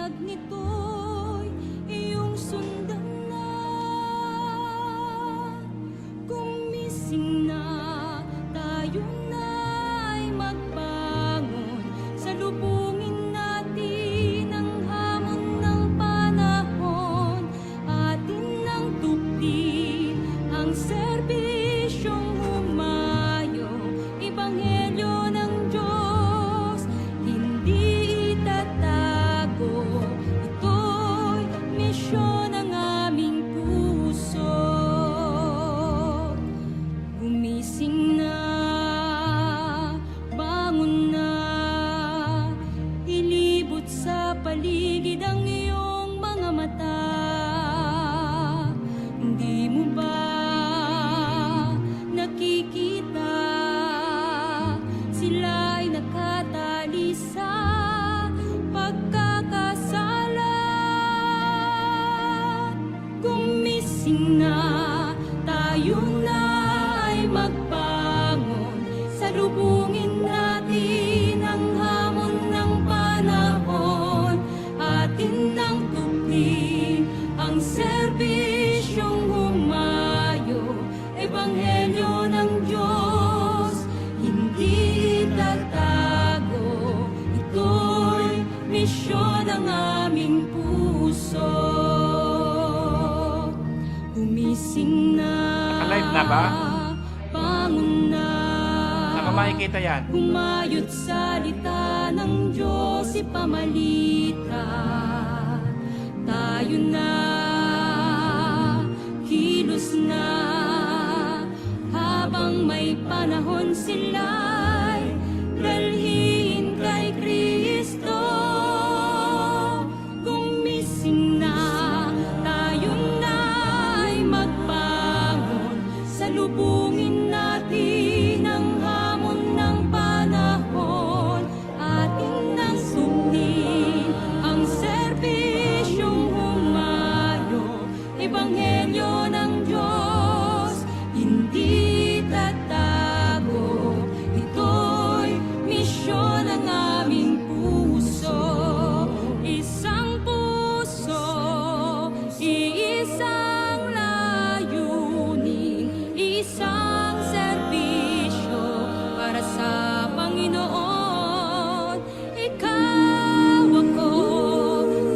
pahayag nito'y iyong sundan na. Gumising na, tayo na'y magbangon. Salubungin natin ang hamon ng panahon. Atin ang tuklin ang serbisyong humayo. Ebanghelyo ng Diyos, hindi itatago. Ito'y misyon ng aming puso. Gumising na, bangon na, ilibot sa paligid ang iyong mga mata. Hindi mo ba nakikita? Sila'y nakatali sa pagkakasala. Gumising na, tayo na'y magbangon. Salubungin natin ang hamon ng panahon. Atin ang tuklin ang serbisyong humayo. Ebanghelyo ng Diyos, hindi tatago. Ito'y misyon ng aming puso. Gumising na, Naka-live na ba? bangon na, Saan ka makikita yan? humayot salita ng Diyos ipamalita. Tayo na, kilos na, habang may panahon sila'y dalhin kay Kristo. Gumising na, tayo na'y magbangon. Salubungin natin ang hamon ng panahon. Atin ang sundin ang serbisyong humayo. Ebanghelyo ng Diyos, hindi tatago. Ito'y misyon ng aming puso. Isang puso, iisang layunin, isang serbisyo para sa Panginoon. Ikaw, ako,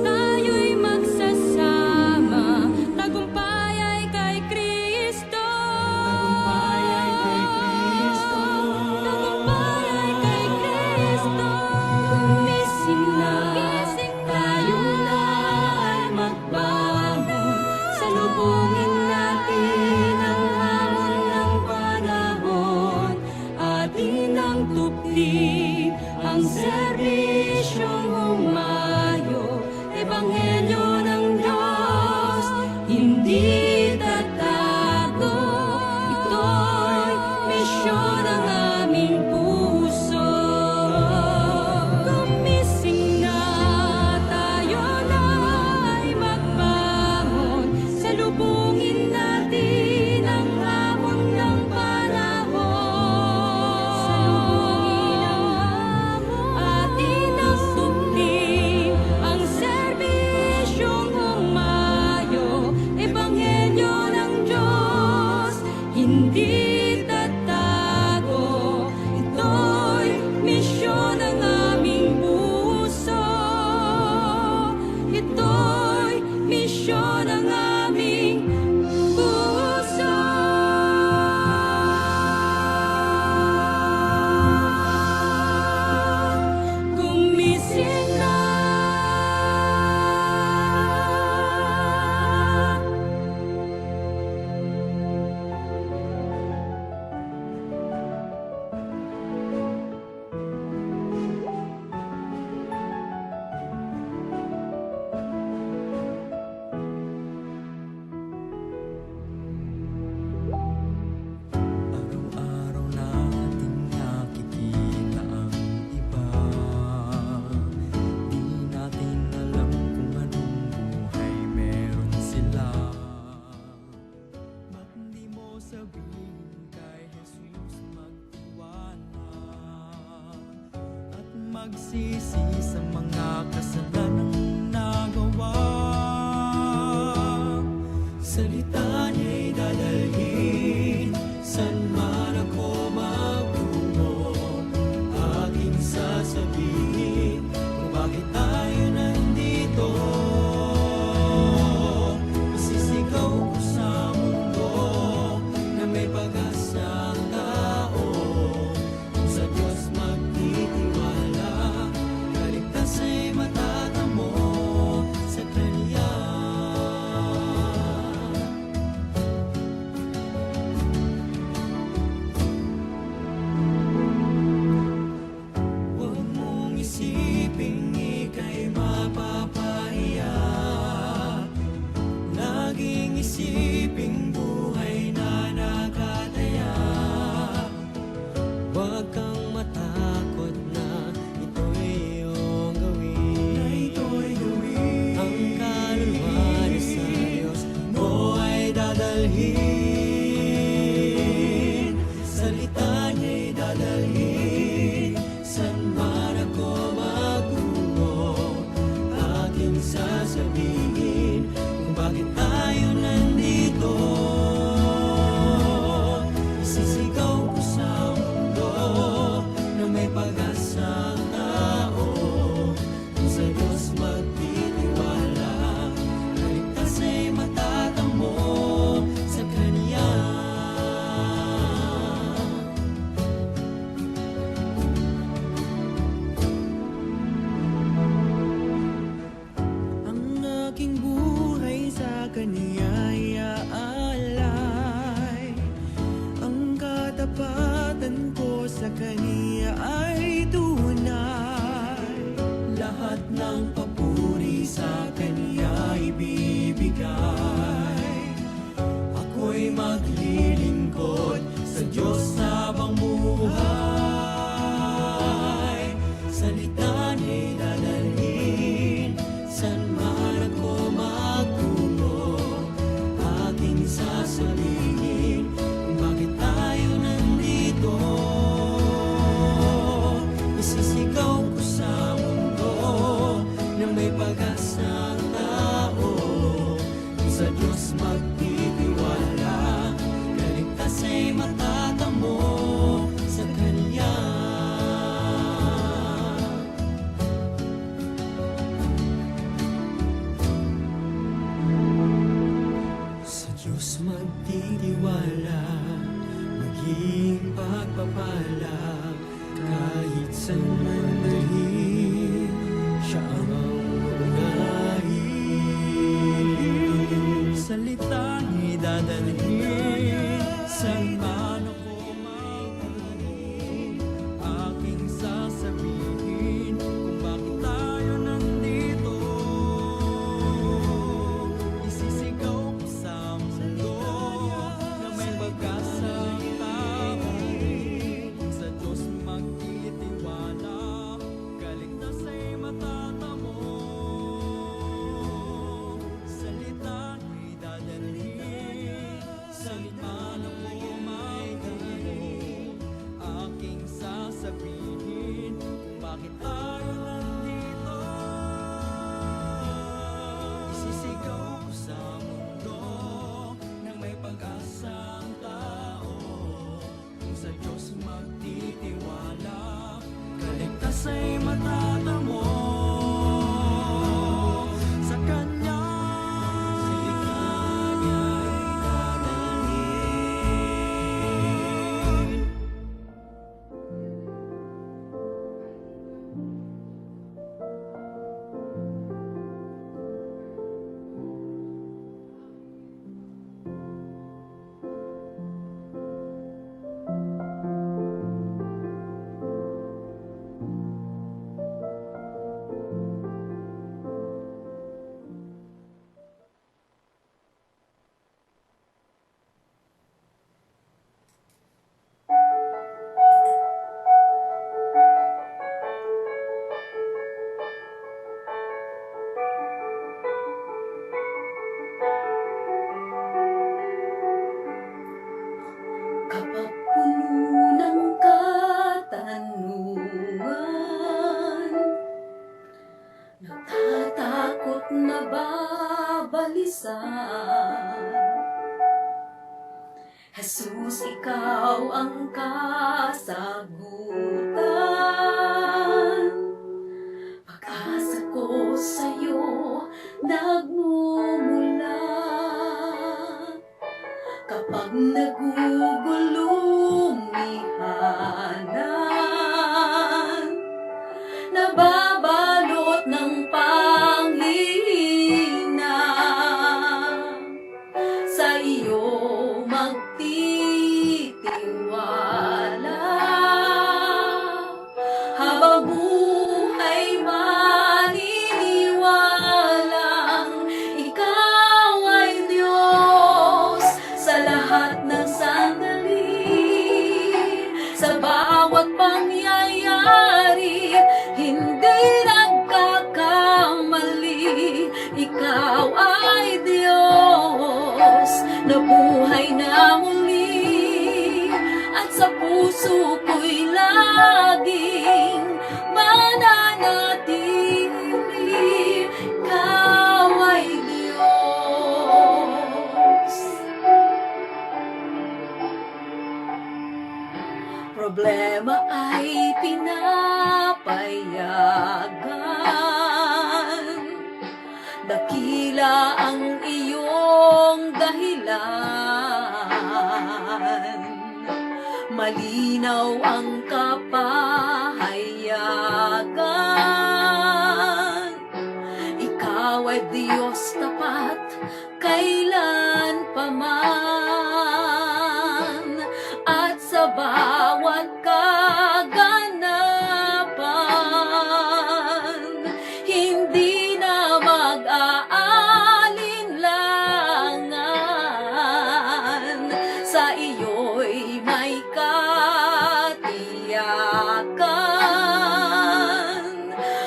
tayo'y magsasama. Tagumpay ay kay Kristo. Tagumpay ay kay Kristo. Tagumpay ay kay Kristo. Gumising na, tayo na'y magbangon. Salubungin natin ang hamon ng panahon. Atin ang tuklin ang serbisyong humayo. Ebanghelyo ng Diyos, hindi tatago. Ito'y misyon ng aming puso. Gumising na, tayo na'y magbangon. Salubungin natin ang hamon ng panahon. Salubungin ang hamon. Atin ang tuklin ang serbisyong humayo. Ebanghelyo ng Diyos, hindi tatago. Ito'y misyon ng aming puso. Ito'y misyon ng aming puso. Gumising na. Araw-araw nating nakikita ang iba. Di natin alam kung anong buhay meron sila. Ba't di mo sabihin kay Jesus magtiwala at magsisi sa mga kasalanang na nababalisa. Jesus, ikaw ang kasagutan. Pag-asa ko sa'yo nagmumula. Kapag nagugulong ihanan, nababalot ng panghihina, sa iyo magtitiwala. Habang buhay maniniwalang ikaw ay Diyos sa lahat ng sandali, sa bawat pangyayari, hindi nagkakamali. Ikaw ay Diyos na buhay na muli, at sa puso ko'y laging mananatili. Ikaw ay Diyos. Problema ay pinapayagan, dakila ang iyong dahilan, malinaw ang kapahayagan. Ikaw ay Diyos tapat kailan paman, at sa bawat kaganapan, hindi na mag-aalinlangan. Sa iyo'y may katiyakan.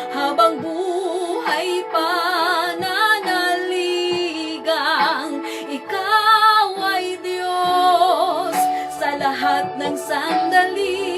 Habang buhay pananaligang, ikaw ay Diyos sa lahat ng sandali,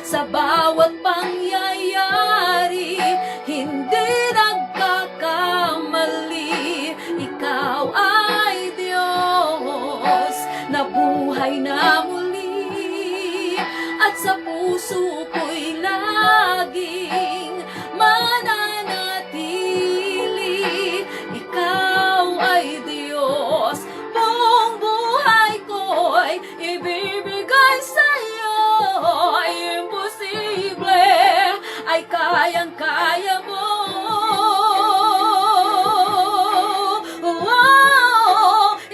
sa bawat pangyayari, hindi nagkakamali. Ikaw ay Diyos na buhay na muli, at sa puso ko'y laging mananatili. Ikaw ay Diyos, buong buhay ko'y ibibigay sa'yo. Imposible ay kayang-kaya mo.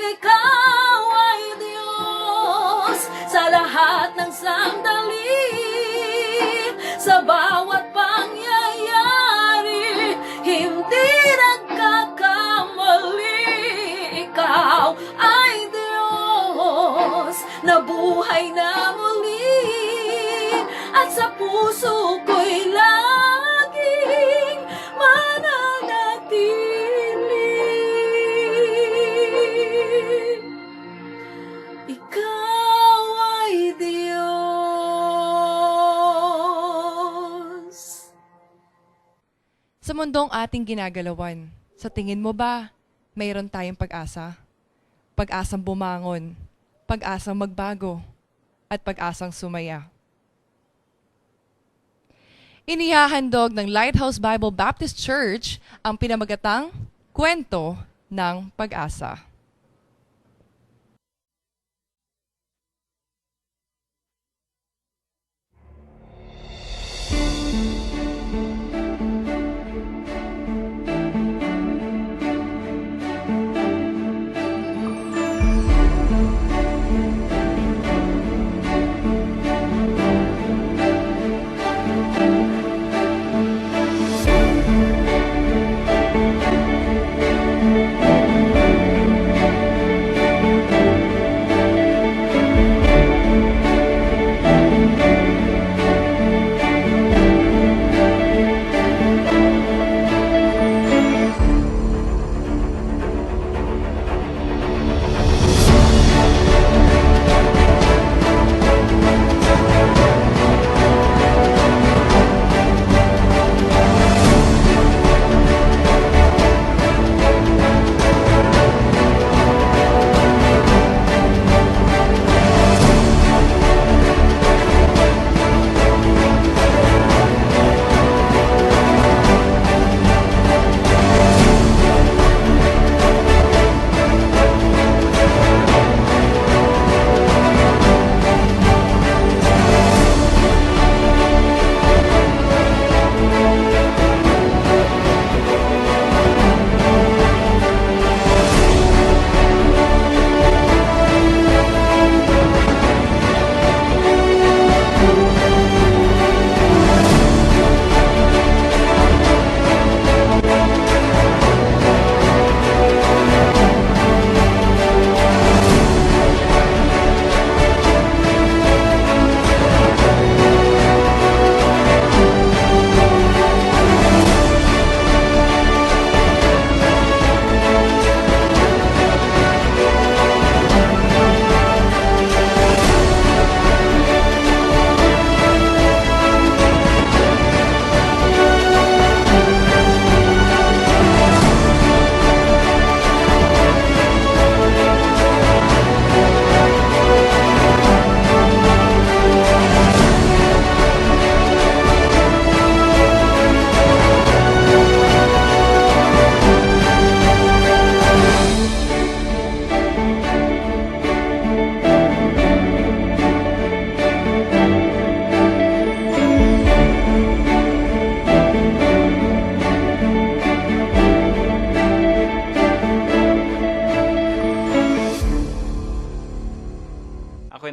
Ikaw ay Diyos sa lahat ng sandali, sa bawat pangyayari, hindi nagkakamali. Ikaw ay Diyos na buhay na muli, at sa puso ko'y laging mananatili. Ikaw ay Diyos. Sa mundong ating ginagalawan, sa tingin mo ba mayroon tayong pag-asa? Pag-asang bumangon, pag-asang magbago, at pag-asang sumaya. Inihahandog ng Lighthouse Bible Baptist Church ang pinamagatang Kwento ng Pag-asa.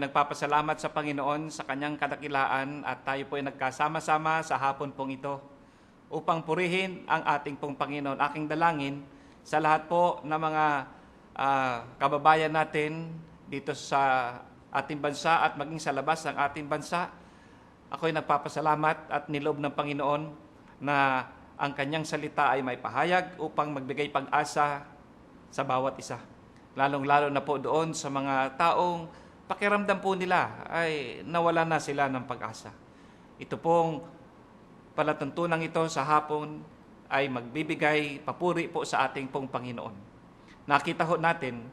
nagpapasalamat sa Panginoon sa kanyang kadakilaan at tayo po ay nagkasama-sama sa hapon pong ito upang purihin ang ating pong Panginoon. Aking dalangin sa lahat po ng mga kababayan natin dito sa ating bansa at maging sa labas ng ating bansa. Ako'y nagpapasalamat at niloob ng Panginoon na ang kanyang salita ay may pahayag upang magbigay pag-asa sa bawat isa. Lalong-lalo na po doon sa mga taong pakiramdam po nila ay nawala na sila ng pag-asa. Ito pong palatuntunan ito sa hapon ay magbibigay papuri po sa ating pong Panginoon. Nakita ho natin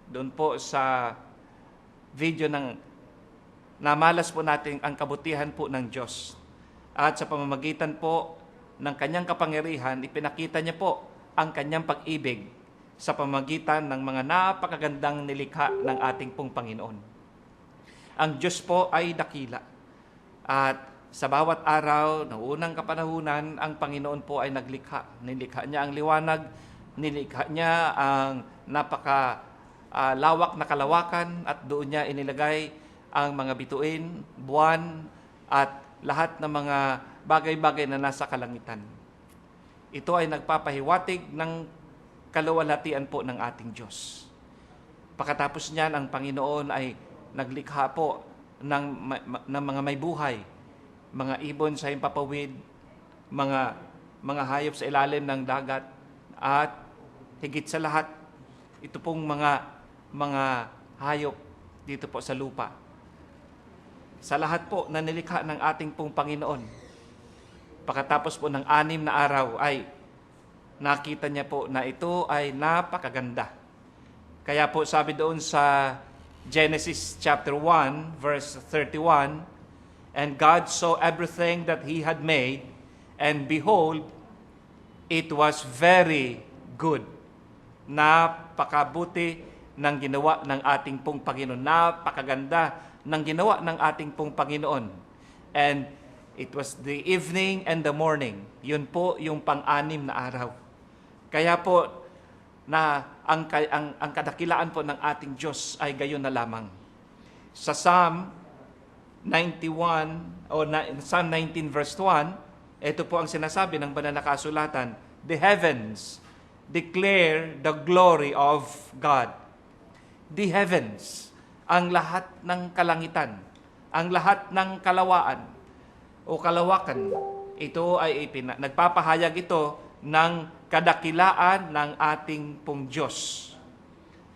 doon po sa video ng namalas po natin ang kabutihan po ng Diyos. At sa pamamagitan po ng kanyang kapangyarihan, ipinakita niya po ang kanyang pag-ibig sa pamamagitan ng mga napakagandang nilikha ng ating pong Panginoon. Ang Diyos po ay dakila. At sa bawat araw, ng unang kapanahunan, ang Panginoon po ay naglikha. Nilikha niya ang liwanag, nilikha niya ang lawak na kalawakan, at doon niya inilagay ang mga bituin, buwan, at lahat ng mga bagay-bagay na nasa kalangitan. Ito ay nagpapahiwatig ng kaluwalhatian po ng ating Diyos. Pagkatapos niyan, ang Panginoon ay naglikha po ng mga may buhay, mga ibon sa himpapawid, mga hayop sa ilalim ng dagat, at higit sa lahat, ito pong mga hayop dito po sa lupa. Sa lahat po na nilikha ng ating pong Panginoon, pagkatapos po ng 6 na araw ay nakita niya po na ito ay napakaganda. Kaya po sabi doon sa Genesis chapter 1 verse 31, "And God saw everything that He had made, and behold, it was very good." Napakabuti ng ginawa ng ating pong Panginoon. Napakaganda ng ginawa ng ating pong Panginoon. And it was the evening and the morning. Yun po yung pang-6 na araw. Kaya po na ang kadakilaan po ng ating Diyos ay gayon na lamang. Sa Psalm 91 o Psalm 19 verse 1, ito po ang sinasabi ng banal na kasulatan, "The heavens declare the glory of God." The heavens, ang lahat ng kalangitan, ang lahat ng kalawaan o kalawakan, ito ay nagpapahayag ito ng kadakilaan ng ating pong Diyos.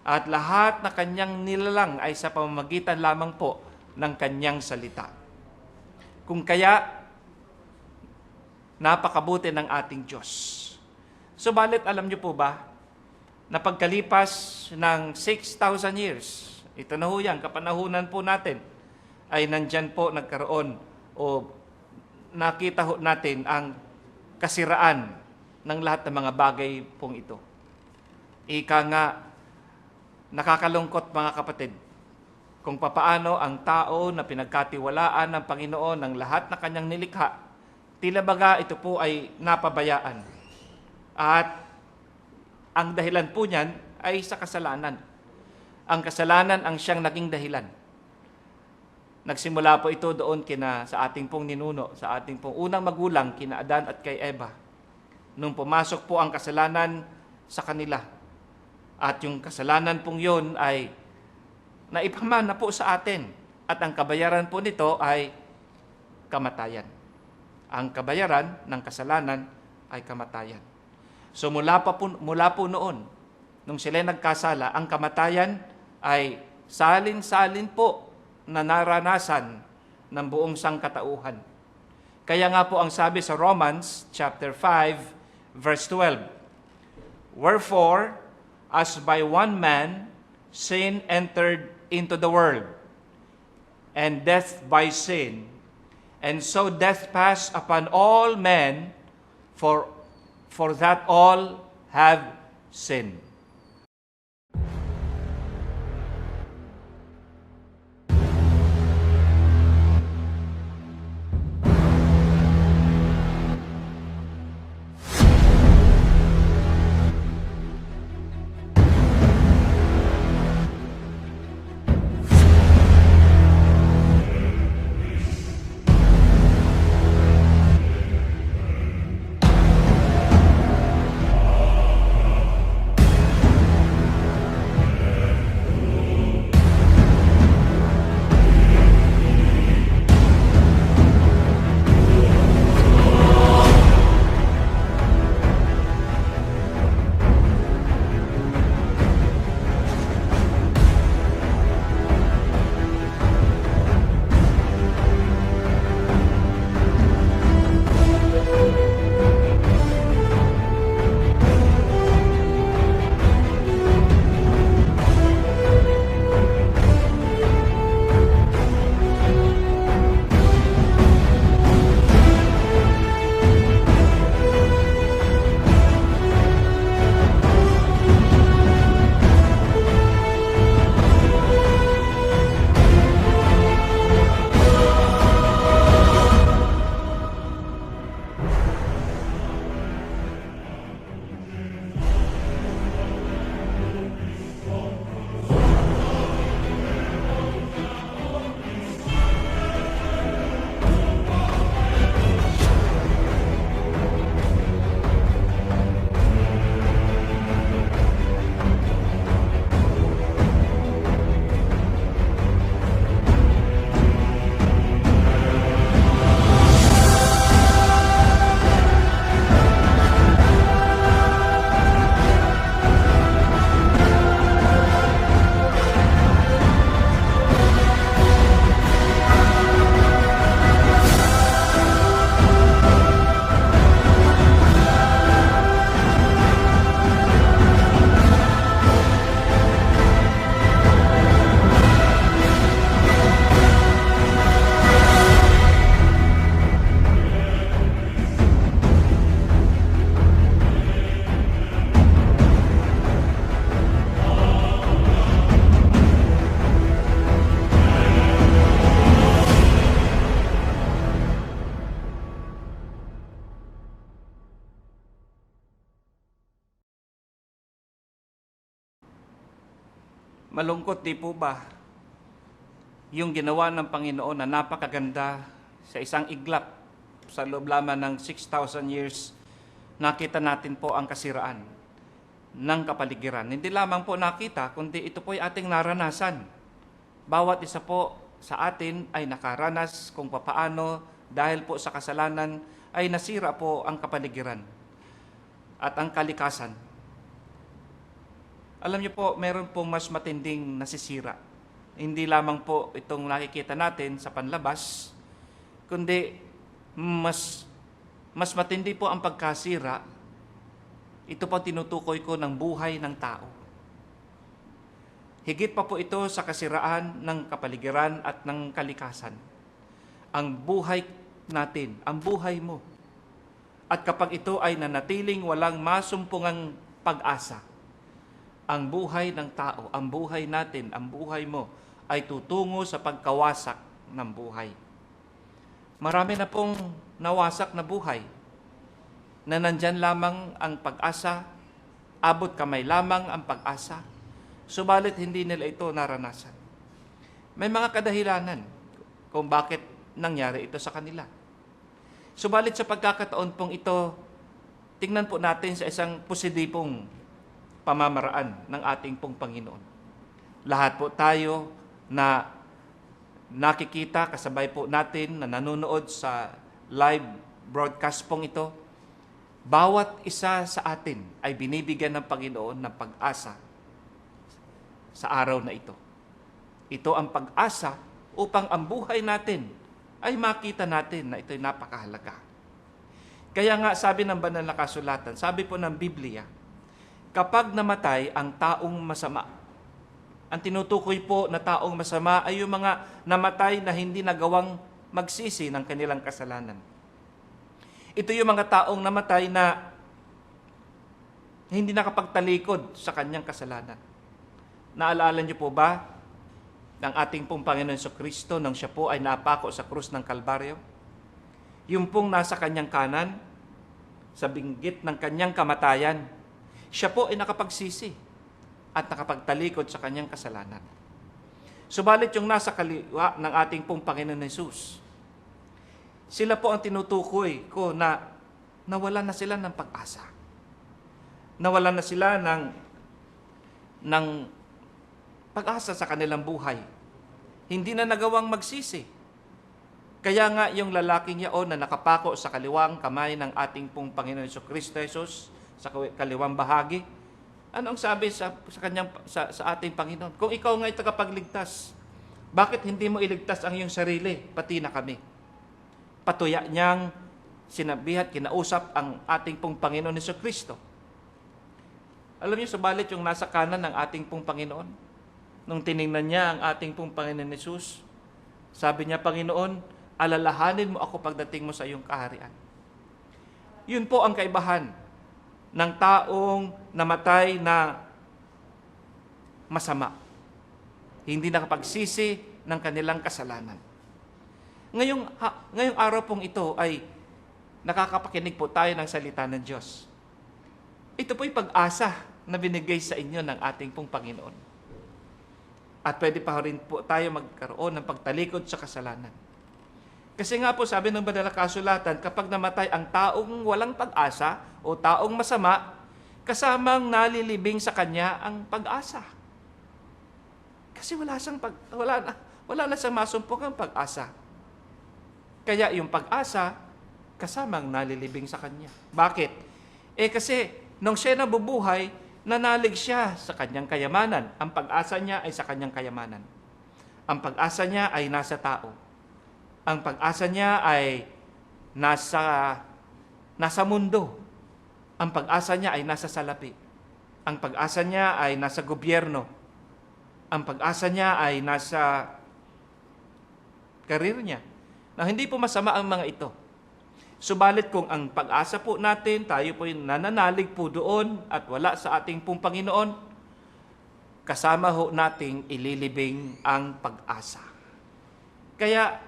At lahat na kanyang nilalang ay sa pamamagitan lamang po ng kanyang salita. Kung kaya, napakabuti ng ating Diyos. Subalit, alam niyo po ba, na pagkalipas ng 6,000 years, ito na ho yan, kapanahunan po natin, ay nandyan po nagkaroon o nakita ho natin ang kasiraan ng lahat ng mga bagay pong ito. Ika nga, nakakalungkot mga kapatid, kung papaano ang tao na pinagkatiwalaan ng Panginoon ng lahat na kanyang nilikha, tila baga ito po ay napabayaan. At ang dahilan po niyan ay sa kasalanan. Ang kasalanan ang siyang naging dahilan. Nagsimula po ito doon sa ating pong ninuno, sa ating pong unang magulang, kina Adan at kay Eva. Nung pumasok po ang kasalanan sa kanila. At yung kasalanan pong yun ay naipamana po sa atin. At ang kabayaran po nito ay kamatayan. Ang kabayaran ng kasalanan ay kamatayan. So mula po noon, nung sila nagkasala, ang kamatayan ay salin-salin po na naranasan ng buong sangkatauhan. Kaya nga po ang sabi sa Romans chapter 5 verse 12, "Wherefore, as by one man sin entered into the world, and death by sin, and so death passed upon all men, for that all have sinned." Malungkot di po ba yung ginawa ng Panginoon na napakaganda sa isang iglap sa loob lamang ng 6,000 years, nakita natin po ang kasiraan ng kapaligiran. Hindi lamang po nakita, kundi ito po ay ating naranasan. Bawat isa po sa atin ay nakaranas kung papaano dahil po sa kasalanan ay nasira po ang kapaligiran at ang kalikasan. Alam niyo po, meron pong mas matinding nasisira. Hindi lamang po itong nakikita natin sa panlabas, kundi mas matindi po ang pagkasira. Ito po tinutukoy ko ng buhay ng tao. Higit pa po ito sa kasiraan ng kapaligiran at ng kalikasan. Ang buhay natin, ang buhay mo. At kapag ito ay nanatiling walang masumpungang pag-asa, ang buhay ng tao, ang buhay natin, ang buhay mo, ay tutungo sa pagkawasak ng buhay. Marami na pong nawasak na buhay na nandyan lamang ang pag-asa, abot kamay lamang ang pag-asa, subalit hindi nila ito naranasan. May mga kadahilanan kung bakit nangyari ito sa kanila. Subalit sa pagkakataon pong ito, tingnan po natin sa isang positibong pamamaraan ng ating pong Panginoon. Lahat po tayo na nakikita, kasabay po natin na nanonood sa live broadcast pong ito, bawat isa sa atin ay binibigyan ng Panginoon ng pag-asa sa araw na ito. Ito ang pag-asa upang ang buhay natin ay makita natin na ito'y napakahalaga. Kaya nga sabi ng banal na kasulatan, sabi po ng Biblia, kapag namatay ang taong masama, ang tinutukoy po na taong masama ay yung mga namatay na hindi nagawang magsisi ng kanilang kasalanan. Ito yung mga taong namatay na hindi nakapagtalikod sa kanyang kasalanan. Naalala niyo po ba ng ating pong Panginoon Jesucristo nang siya po ay napako sa krus ng Kalbaryo? Yung pong nasa kanyang kanan, sa binggit ng kanyang kamatayan, siya po ay nakapagsisi at nakapagtalikod sa kanyang kasalanan. Subalit yung nasa kaliwa ng ating pong Panginoon Jesus, sila po ang tinutukoy ko na nawalan na sila ng pag-asa. Nawalan na sila ng pag-asa sa kanilang buhay. Hindi na nagawang magsisi. Kaya nga yung lalaking yaon na nakapako sa kaliwang kamay ng ating pong Panginoon Jesucristo Jesus, sa kaliwang bahagi, anong sabi sa ating Panginoon? Kung ikaw nga ay tagapagligtas, bakit hindi mo iligtas ang iyong sarili, pati na kami? Patuya niyang sinabi at kinausap ang ating pong Panginoon Jesucristo. Alam niyo, subalit yung nasa kanan ng ating pong Panginoon, nung tiningnan niya ang ating pong Panginoon Jesus, sabi niya, Panginoon, alalahanin mo ako pagdating mo sa iyong kaharian. Yun po ang kaibahan ng taong namatay na masama. Hindi nakapagsisi ng kanilang kasalanan. Ngayong araw pong ito ay nakakapakinig po tayo ng salita ng Diyos. Ito po'y pag-asa na binigay sa inyo ng ating pong Panginoon. At pwede pa rin po tayo magkaroon ng pagtalikod sa kasalanan. Kasi nga po sabi ng banal na kasulatan, kapag namatay ang taong walang pag-asa o taong masama, kasamang nalilibing sa kanya ang pag-asa. Kasi wala na siyang masumpong pag-asa. Kaya yung pag-asa, kasamang nalilibing sa kanya. Bakit? Kasi nung siya nabubuhay, nanalig siya sa kanyang kayamanan. Ang pag-asa niya ay sa kanyang kayamanan. Ang pag-asa niya ay nasa tao. Ang pag-asa niya ay nasa mundo. Ang pag-asa niya ay nasa salapi. Ang pag-asa niya ay nasa gobyerno. Ang pag-asa niya ay nasa karir niya. Na hindi po masama ang mga ito. Subalit kung ang pag-asa po natin, tayo po yung nananalig po doon at wala sa ating pong Panginoon, kasama ho nating ililibing ang pag-asa. Kaya,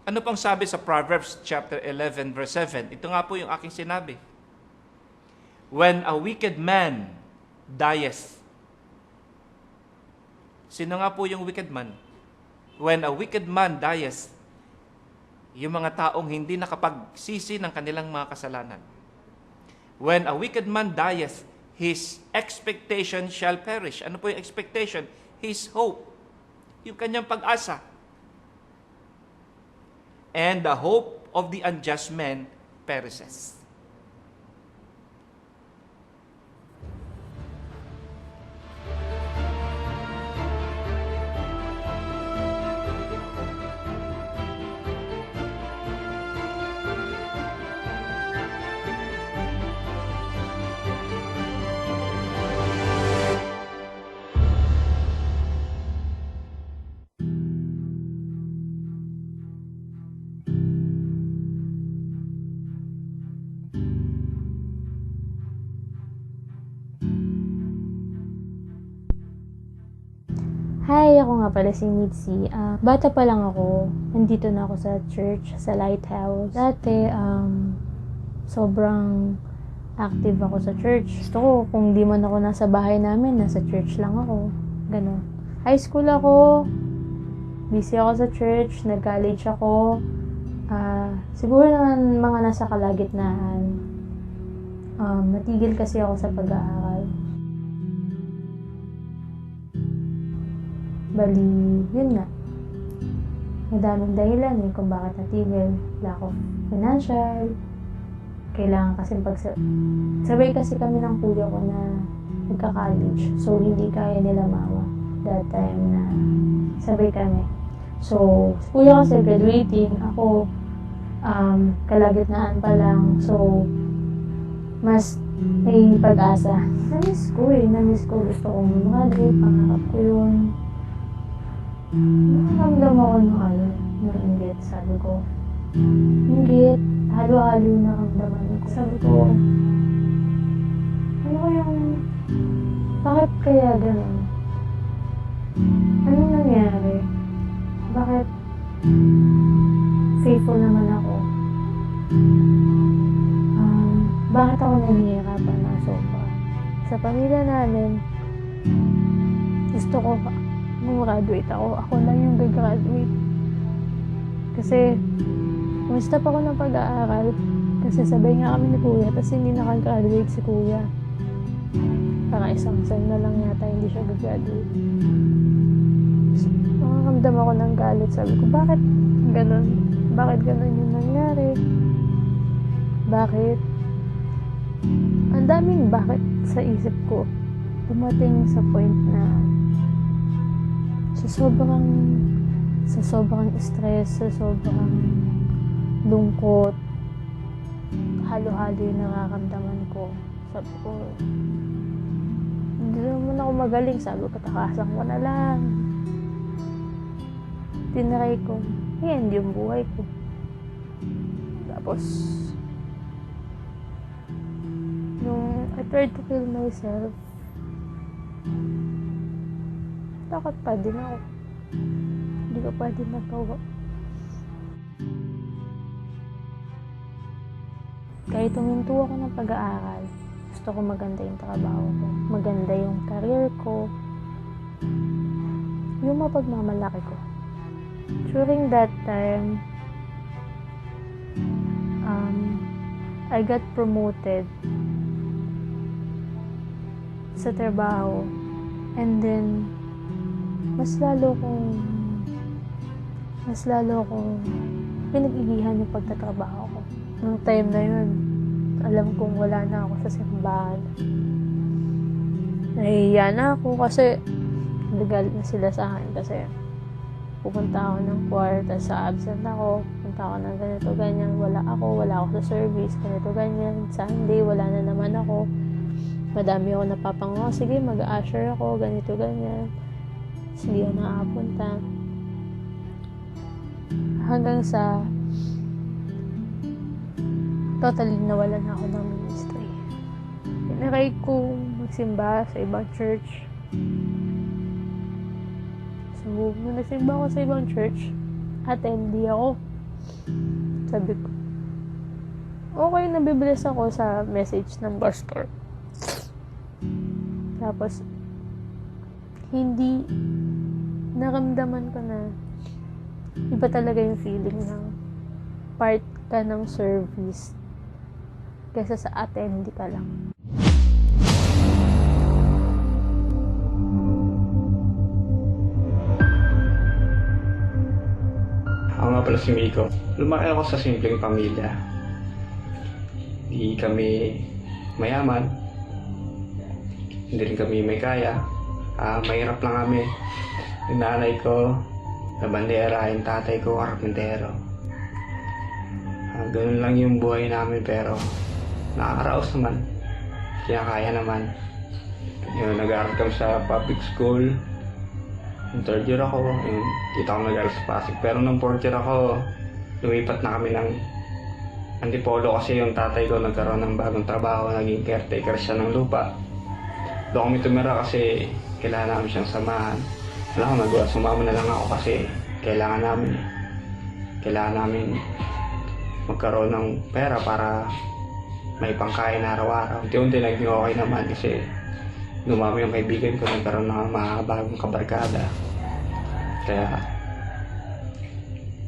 ano pang sabi sa Proverbs chapter 11 verse 7? Ito nga po yung aking sinabi. When a wicked man dieth, Sino nga po yung wicked man? When a wicked man dies, yung mga taong hindi nakapagsisi ng kanilang mga kasalanan. When a wicked man dies, his expectation shall perish. Ano po yung expectation? His hope. Yung kanyang pag-asa. And the hope of the unjust man perishes. Hi, ako nga pala si Mitzi. Bata pa lang ako, nandito na ako sa church, sa Lighthouse. Dati, sobrang active ako sa church. Gusto ko, kung di man ako nasa bahay namin, nasa church lang ako. Ganon. High school ako, busy ako sa church, nag-college ako. Siguro naman mga nasa kalagitnaan. Natigil kasi ako sa pag-aaral. Bali, yun nga. Madaming dahilan kung bakit natigil. Lack of financial. Kailangan kasi sabay kasi kami ng kuya ko na nagka-college. So, hindi kaya nila mama that time na sabay kami. So, kuya kasi graduating. Ako, kalagitnaan pa lang. So, mas may pag-asa. Namiss ko. Gusto kong mag-graduate. Pangarap ko yun. Nakaramdam ako ng inggit. Sabi ko, inggit, halo-halo na ramdaman ko. Sabi ko, ano kayang, bakit kaya ganun? Anong nangyari? Bakit faithful naman ako? Bakit ako nahihirapan ng sobra? Sa pamilya namin, gusto ko graduate ako. Ako lang yung gagraduate. Kasi, umistop ako ng pag-aaral. Kasi sabay nga kami ni kuya, tapos hindi nakagraduate si kuya. Parang isang sem na lang yata hindi siya gagraduate. So, nakakamdam ako ng galit. Sabi ko, bakit ganun? Bakit ganun yung nangyari? Bakit? Ang daming bakit sa isip ko. Dumating sa point na sa sobrang stress, sa sobrang lungkot, halo-halo yung nararamdaman ko. Sabi ko, hindi naman ako magaling. Sabi ko, takasan ko na lang. Tinaray ko, hindi yung buhay ko. Tapos, nung I tried to kill myself, takot pa din ako. Hindi ko pa din nagawa. Kahit tuminto ako ng pag-aaral, gusto ko maganda yung trabaho ko, maganda yung career ko, yung mapagmamalaki ko. During that time, I got promoted sa trabaho, and then mas lalo kong pinag-igihan yung pagtatrabaho ko. Nung time na yun, alam kong wala na ako sa simbahan. Nahihiya na ako kasi nagalit na sila sa akin kasi pupunta ako ng choir, tapos sa absent ako, pupunta ako ng ganito, ganyan, wala ako sa service, ganito, ganyan. Sunday, wala na naman ako. Madami ako napapangaw, sige, mag-usher ako, ganito, ganyan. Hindi ako nakapunta. Hanggang sa totally nawalan ako ng ministry. Tinaray ko magsimba sa ibang church. So, nung nagsimba ako sa ibang church, attendee ako. Sabi ko, okay, nabibless ako sa message ng pastor. Tapos, hindi naramdaman ko na iba talaga yung feeling ng part ka ng service kaysa sa attendee ka lang. Ako nga pala si Miko. Lumaki ako sa simpleng pamilya. Hindi kami mayaman. Hindi rin kami may kaya. Mahirap lang kami. Yung nanay ko, labandera. Yung tatay ko, karpintero. Ganun lang yung buhay namin pero nakakaraos naman. Kinakaya naman. Yung nag-aaral kami sa public school. Yung third year ako, yung kita ko nag-aaral sa Pasig. Pero nung fourth year ako, lumipat na kami ng Antipolo kasi yung tatay ko nagkaroon ng bagong trabaho, naging caretaker siya ng lupa. Doon kami tumira kasi kailangan namin siyang samahan. Wala akong nagawa, sumama na lang ako kasi kailangan namin magkaroon ng pera para may pangkain araw-araw. Unti-unti naging okay naman kasi dumami yung kaibigan ko, nagkaroon ng mga bagong kabarkada. Kaya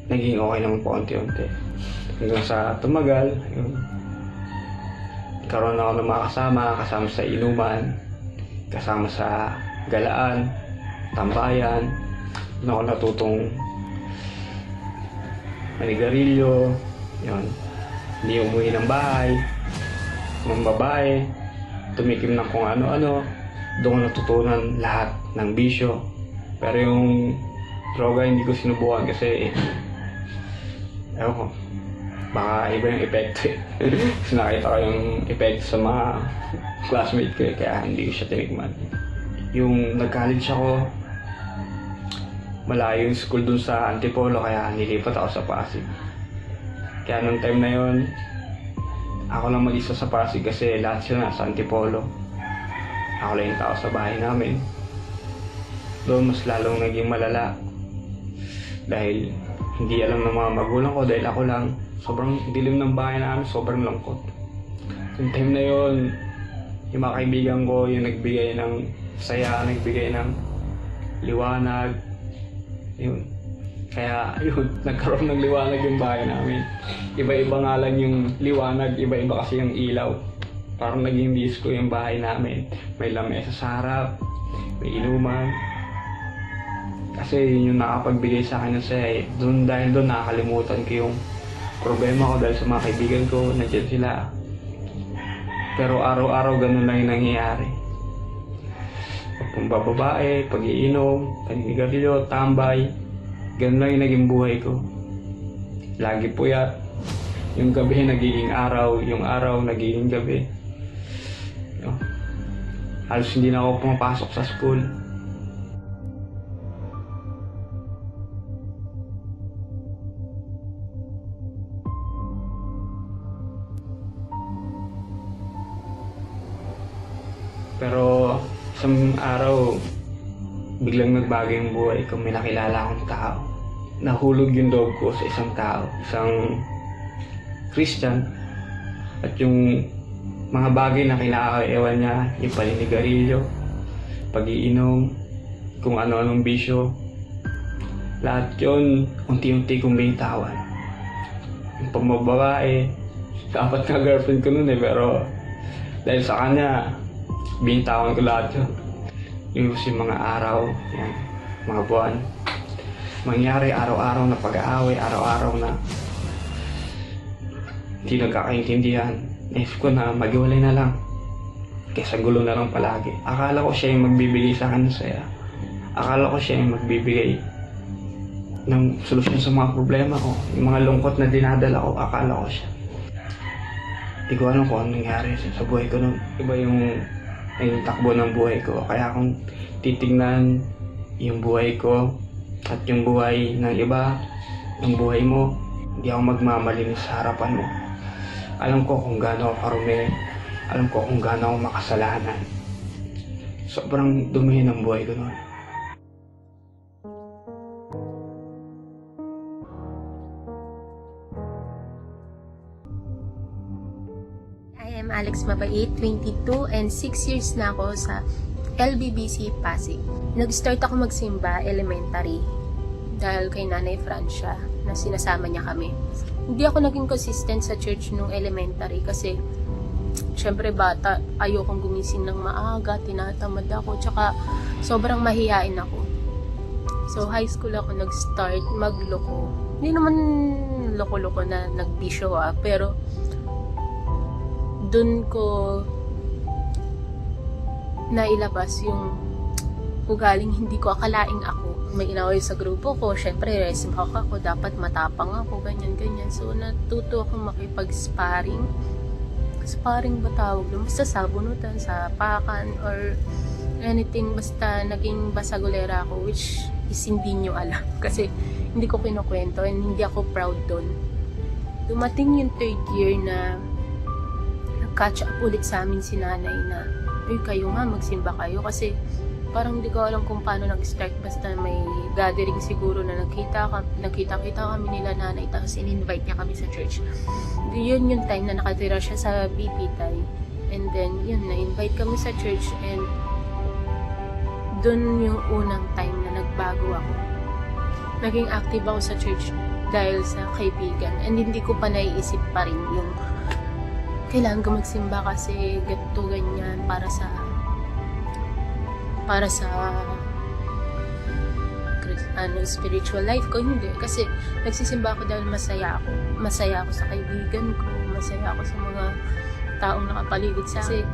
naging okay naman po unti-unti. Hanggang sa tumagal, karoon ako ng mga kasama sa inuman, kasama sa galaan, tambayan. Doon ako natutong manigarilyo, yun. Hindi umuwi ng bahay, mga babae, tumikim ng kung ano-ano. Doon ko natutunan lahat ng bisyo. Pero yung droga hindi ko sinubukan kasi ewan ko, baka iba yung epekto eh. Kasi nakita ko yung epekto sa mga classmate ko eh, kaya hindi ko siya tinikman. Yung nag-college ako, malayo yung school dun sa Antipolo kaya nilipat ako sa Pasig. Kaya nung time na yun, ako lang mag-isa sa Pasig kasi lahat sila nasa Antipolo. Ako lang yung tao sa bahay namin. Doon mas lalong naging malala. Dahil hindi alam ng mga magulang ko dahil ako lang. Sobrang dilim ng bahay namin, sobrang lungkot. Yung time na yun, yung mga kaibigan ko, yung nagbigay ng saya, nagbigay ng liwanag. Yun. Kaya yun, nagkaroon ng liwanag yung bahay namin. Iba-iba nga lang yung liwanag, iba-iba kasi yung ilaw. Parang naging disco yung bahay namin. May lamesa sa harap, may inuman. Kasi yun yung nakapagbigay sa akin ng saya eh. Dahil doon nakakalimutan ko yung problema ko dahil sa mga kaibigan ko, nandiyan sila. Pero araw-araw ganun lang yung nangyayari. Pagbababae, pag-iinom, paninigarilyo, tambay. Ganun lang yung naging buhay ko. Lagi puyat. Yung gabi nagiging araw, yung araw nagiging gabi. Halos hindi na ako pumapasok sa school. Pero isang araw, biglang nagbago yung buhay ko. May nakilala akong tao. Nahulog yung loob ko sa isang tao, isang Christian. At yung mga bagay na kinakaewan niya, yung paninigarilyo, pag-iinom, kung ano-anong bisyo, lahat yun, unti-unti kong binitawan. Yung pagbababae, dapat nga girlfriend ko nun eh, pero dahil sa kanya, binitawan ko lahat yun. Yung mga araw, yan, mga buwan, mangyari araw-araw na pag-aaway, araw-araw na hindi nagkakaintindihan. Naisip ko na maghiwalay na lang kaysa gulo na lang palagi. Akala ko siya yung magbibigay sa akin ng saya. Akala ko siya yung magbibigay ng solusyon sa mga problema ko. Yung mga lungkot na dinadala ko, akala ko siya. Hindi ko alam kung anong nangyari sa buhay ko nun. Iba yung takbo ng buhay ko. Kaya kung titignan yung buhay ko at yung buhay ng iba, yung buhay mo, hindi ako magmamalinis sa harapan mo. Alam ko kung gaano ako karumi, alam ko kung gaano ako makasalanan. Sobrang dumi ng buhay ko noon. I am Alex Mabait, 22 and 6 years na ako sa LBBC Pasig. Nag-start ako magsimba elementary dahil kay Nanay Francia na sinasama niya kami. Hindi ako naging consistent sa church nung elementary kasi syempre bata, ayokong gumising ng maaga, tinatamad ako, tsaka sobrang mahihain ako. So high school ako nag-start magloko. Hindi naman loko-loko na nagbisyo pero dun ko nailabas yung ugaling hindi ko akalaing ako. May inaway sa grupo ko, syempre resim ako, dapat matapang ako, ganyan-ganyan. So natuto ako makipag-sparring. Sparring ba tawag doon? Basta sa bunutan, sa pakan, or anything, basta naging basagulera ako, which is hindi nyo alam. Kasi hindi ko kinukwento and hindi ako proud doon. Dumating yung third year na nag-catch up ulit sa amin si nanay na, "Uy, kayo nga, magsimba kayo." Kasi parang hindi ko alam kung paano nag-start. Basta may gathering siguro na nagkita-kita kami nila nanay, tapos in-invite niya kami sa church. Yun yung time na nakatira siya sa Bipitay. And then, yun, na-invite kami sa church and dun yung unang time na nagbago ako. Naging active ako sa church dahil sa kaibigan. And hindi ko pa naiisip pa rin yung kailangan ko magsimba kasi ganito, ganyan, para sa spiritual life ko. Hindi, kasi nagsisimba ako dahil masaya ako sa kaibigan ko, masaya ako sa mga taong nakapaligid sa akin. Kasi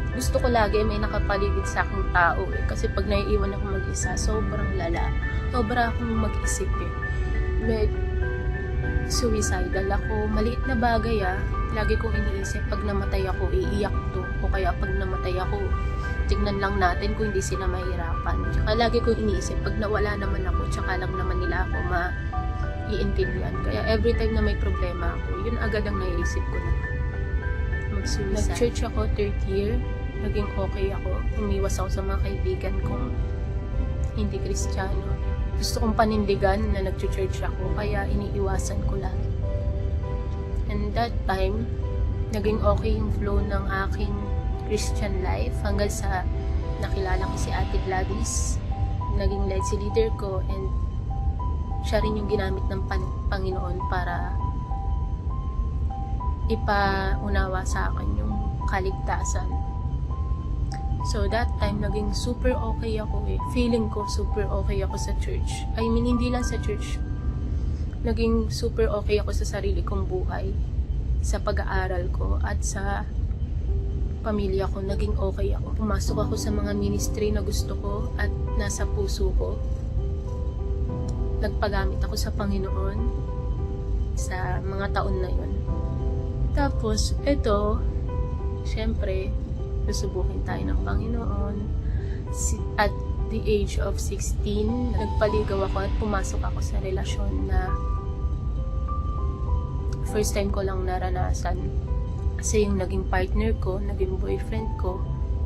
gusto ko lagi may nakapaligid sa aking tao kasi pag naiiwan ako mag-isa, sobrang lala, sobra akong mag-isip suicidal ako, maliit na bagay lagi kong iniisip, pag namatay ako, iiyak to. O kaya pag namatay ako, tignan lang natin kung hindi sila mahirapan. Tsaka lagi kong iniisip, pag nawala naman ako, tsaka lang naman nila ako maiintindihan. Kaya every time na may problema ako, yun agad ang naiisip ko na mag-suicide. Nag-church ako, third year, naging okay ako. Umiwas ako sa mga kaibigan kong hindi Kristiyano. Gusto kong panindigan na nag-church ako, kaya iniiwasan ko lang. And that time, naging okay yung flow ng aking Christian life hanggang sa nakilala ko si Ate Gladys. Naging leader ko and siya rin yung ginamit ng Panginoon para ipaunawa sa akin yung kaligtasan. So that time, naging super okay ako Feeling ko super okay ako sa church. I mean, hindi lang sa church. Naging super okay ako sa sarili kong buhay, sa pag-aaral ko, at sa pamilya ko. Naging okay ako. Pumasok ako sa mga ministry na gusto ko at nasa puso ko. Nagpagamit ako sa Panginoon sa mga taon na yun. Tapos, eto, syempre, susubukin tayo ng Panginoon. At the age of 16, nagpaligaw ako at pumasok ako sa relasyon na first time ko lang naranasan. Kasi yung naging partner ko, naging boyfriend ko,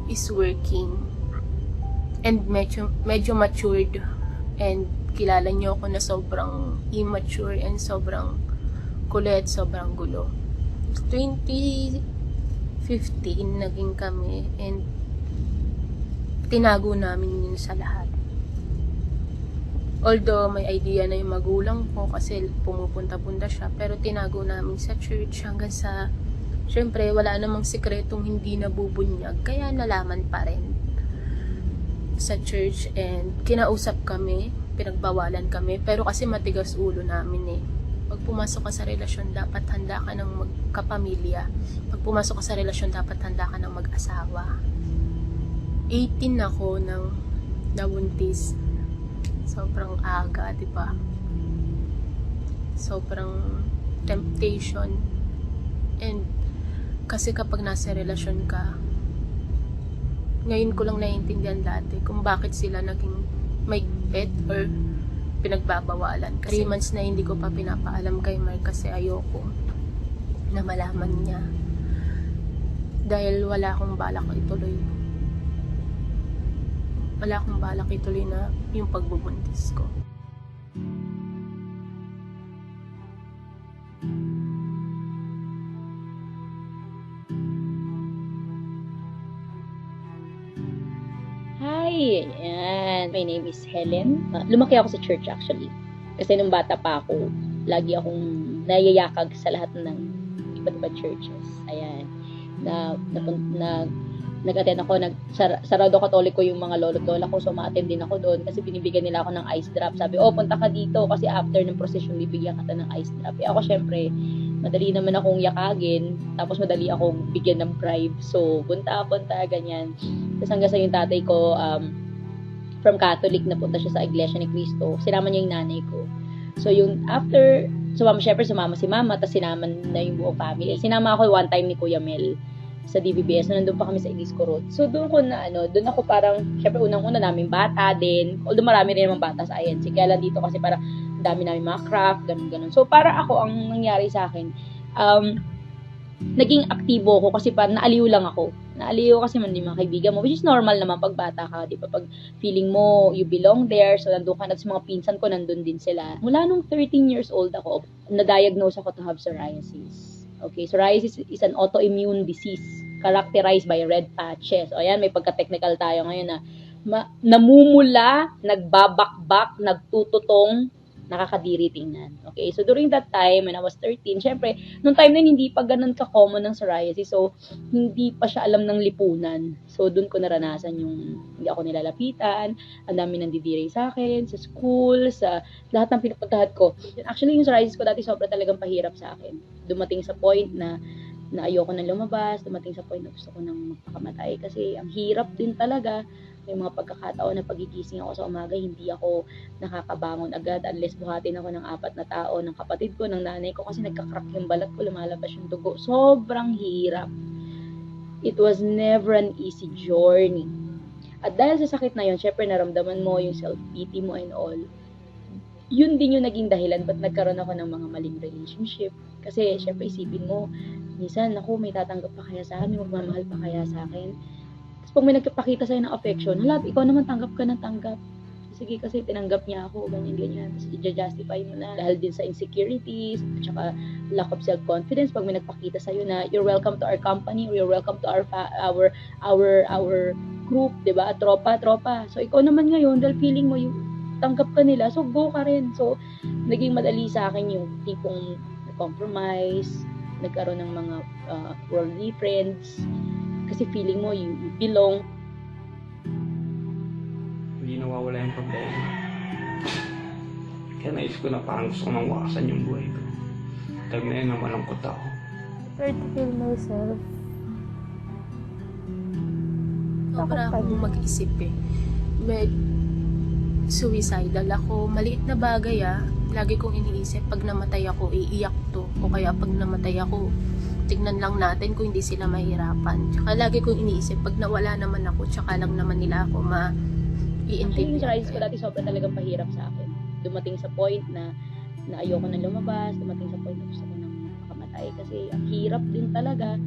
is working. And medyo matured. And kilala niyo ako na sobrang immature and sobrang kulit, sobrang gulo. 2015, naging kami and tinago namin yun sa lahat. Although may idea na yung magulang ko kasi pumupunta-punta siya, pero tinago namin sa church hanggang sa, syempre wala namang sikretong hindi nabubunyag, kaya nalaman pa rin sa church. And kinausap kami, pinagbawalan kami, pero kasi matigas ulo namin Pag pumasok ka sa relasyon, dapat handa ka ng magkapamilya. Pag pumasok ka sa relasyon, dapat handa ka ng mag-asawa. 18 ako nang nabuntis. Sobrang aga, di ba? Sobrang temptation. And kasi kapag nasa relasyon ka, ngayon ko lang naiintindihan dati kung bakit sila naging may pet or pinagbabawalan. 3 months na hindi ko pa pinapaalam kay Mark kasi ayoko na malaman niya. Dahil wala akong balak ituloy. Wala akong balak ituloy na yung pagbubuntis ko. Hi! Yan. My name is Helen. Lumaki ako sa church actually. Kasi nung bata pa ako, lagi akong nayayakag sa lahat ng iba't ibang churches. Ayan. Nag-attend ako, sarado katoliko yung mga lolo't lola ko, so ma-attend din ako doon kasi binibigyan nila ako ng ice drop. Sabi, punta ka dito kasi after ng procession, bibigyan ka ng ice drop. Ako syempre, madali naman akong yakagin, tapos madali akong bigyan ng bribe. So, punta, ganyan. Tapos hanggang sa yung tatay ko, from Catholic, napunta siya sa Iglesia ni Cristo. Sinama niya yung nanay ko. So, yung after, sumama si mama, tapos sinama na yung buong family. Sinama ako one time ni Kuya Mel sa DBBS, so nandun pa kami sa Ilisco Road. So, doon ako parang, syempre unang-una naming bata din, although marami rin naman bata sa INC, kaya lang dito kasi parang dami namin mga craft, ganun. So, para ako, ang nangyari sa akin, naging aktibo ako kasi parang naaliw lang ako. Naaliw kasi man yung mga kaibigan mo, which is normal naman pag bata ka, di ba? Pag feeling mo, you belong there, so nandun ka na, sa mga pinsan ko, nandun din sila. Mula nung 13 years old ako, na-diagnose ako to have psoriasis. Okay, psoriasis is an autoimmune disease characterized by red patches. O ayan, may pagka-technical tayo ngayon na namumula, nagbabakbak, nagtututong, nakakadiri tingnan. Okay, so during that time, when I was 13, syempre, nung time na hindi pa ganun ka-common ng psoriasis, so hindi pa siya alam ng lipunan. So doon ko naranasan yung hindi ako nilalapitan, ang dami nandidiri sa akin, sa school, sa lahat ng pinupuntahan ko. Actually, yung psoriasis ko dati sobra talagang pahirap sa akin. Dumating sa point na ayoko nang lumabas, dumating sa point na gusto ko nang magpakamatay kasi ang hirap din talaga. May mga pagkakataon na pagigising ako sa umaga, hindi ako nakakabangon agad unless buhatin ako ng 4 na tao, ng kapatid ko, ng nanay ko kasi nagkakrak yung balat ko, lumalabas yung dugo. Sobrang hirap. It was never an easy journey. At dahil sa sakit na yun, syempre naramdaman mo yung self-pity mo and all. Yun din yung naging dahilan ba't nagkaroon ako ng mga maling relationship. Kasi syempre isipin mo, minsan ako may tatanggap pa kaya sa akin, may magmamahal pa kaya sa akin. Tapos pag may nagpapakita sa'yo ng affection, ikaw naman tanggap ka ng tanggap. Sige kasi tinanggap niya ako, ganyan. Tapos i-justify mo na dahil din sa insecurities, at saka lack of self-confidence. Pag may nagpakita sa'yo na you're welcome to our company or you're welcome to our group, diba? Tropa. So ikaw naman ngayon, dahil feeling mo yung tanggap ka nila, so go ka rin. So naging madali sa akin yung tipong compromise, nagkaroon ng mga worldly friends, kasi feeling mo you belong. Hindi nawawala yung problema. Kaya naisip ko na parang gusto ko nang wakasan yung buhay ko. Time na yun na malungkot ako. Try to kill myself. Sobra akong mag-isip suicidal ako. Maliit na bagay lagi kong iniisip, pag namatay ako, iiyak to. O kaya pag namatay ako, tignan lang natin kung hindi sila mahirapan. Tsaka lagi kong iniisip, pag nawala naman ako, tsaka lang naman nila ako Actually, yung psoriasis ko dati sobra talagang pahirap sa akin. Dumating sa point na ayoko na lumabas, dumating sa point na gusto ko nang makamatay kasi ang hirap din talaga.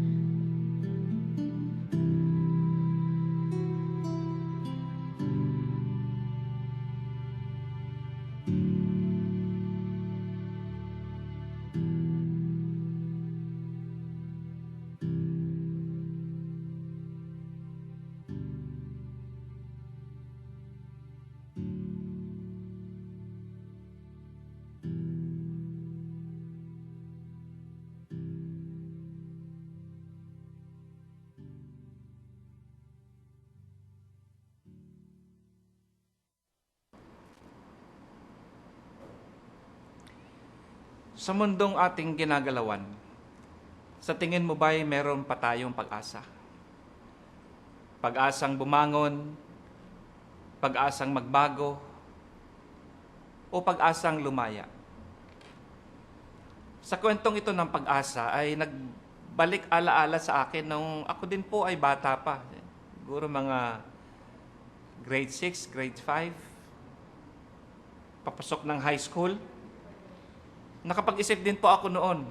Sa mundong ating ginagalawan, sa tingin mo ba'y meron pa tayong pag-asa? Pag-asang bumangon, pag-asang magbago, o pag-asang lumaya? Sa kwentong ito ng pag-asa ay nagbalik alaala sa akin nung ako din po ay bata pa. Siguro mga grade 6, grade 5, papasok ng high school. Nakapag-isip din po ako noon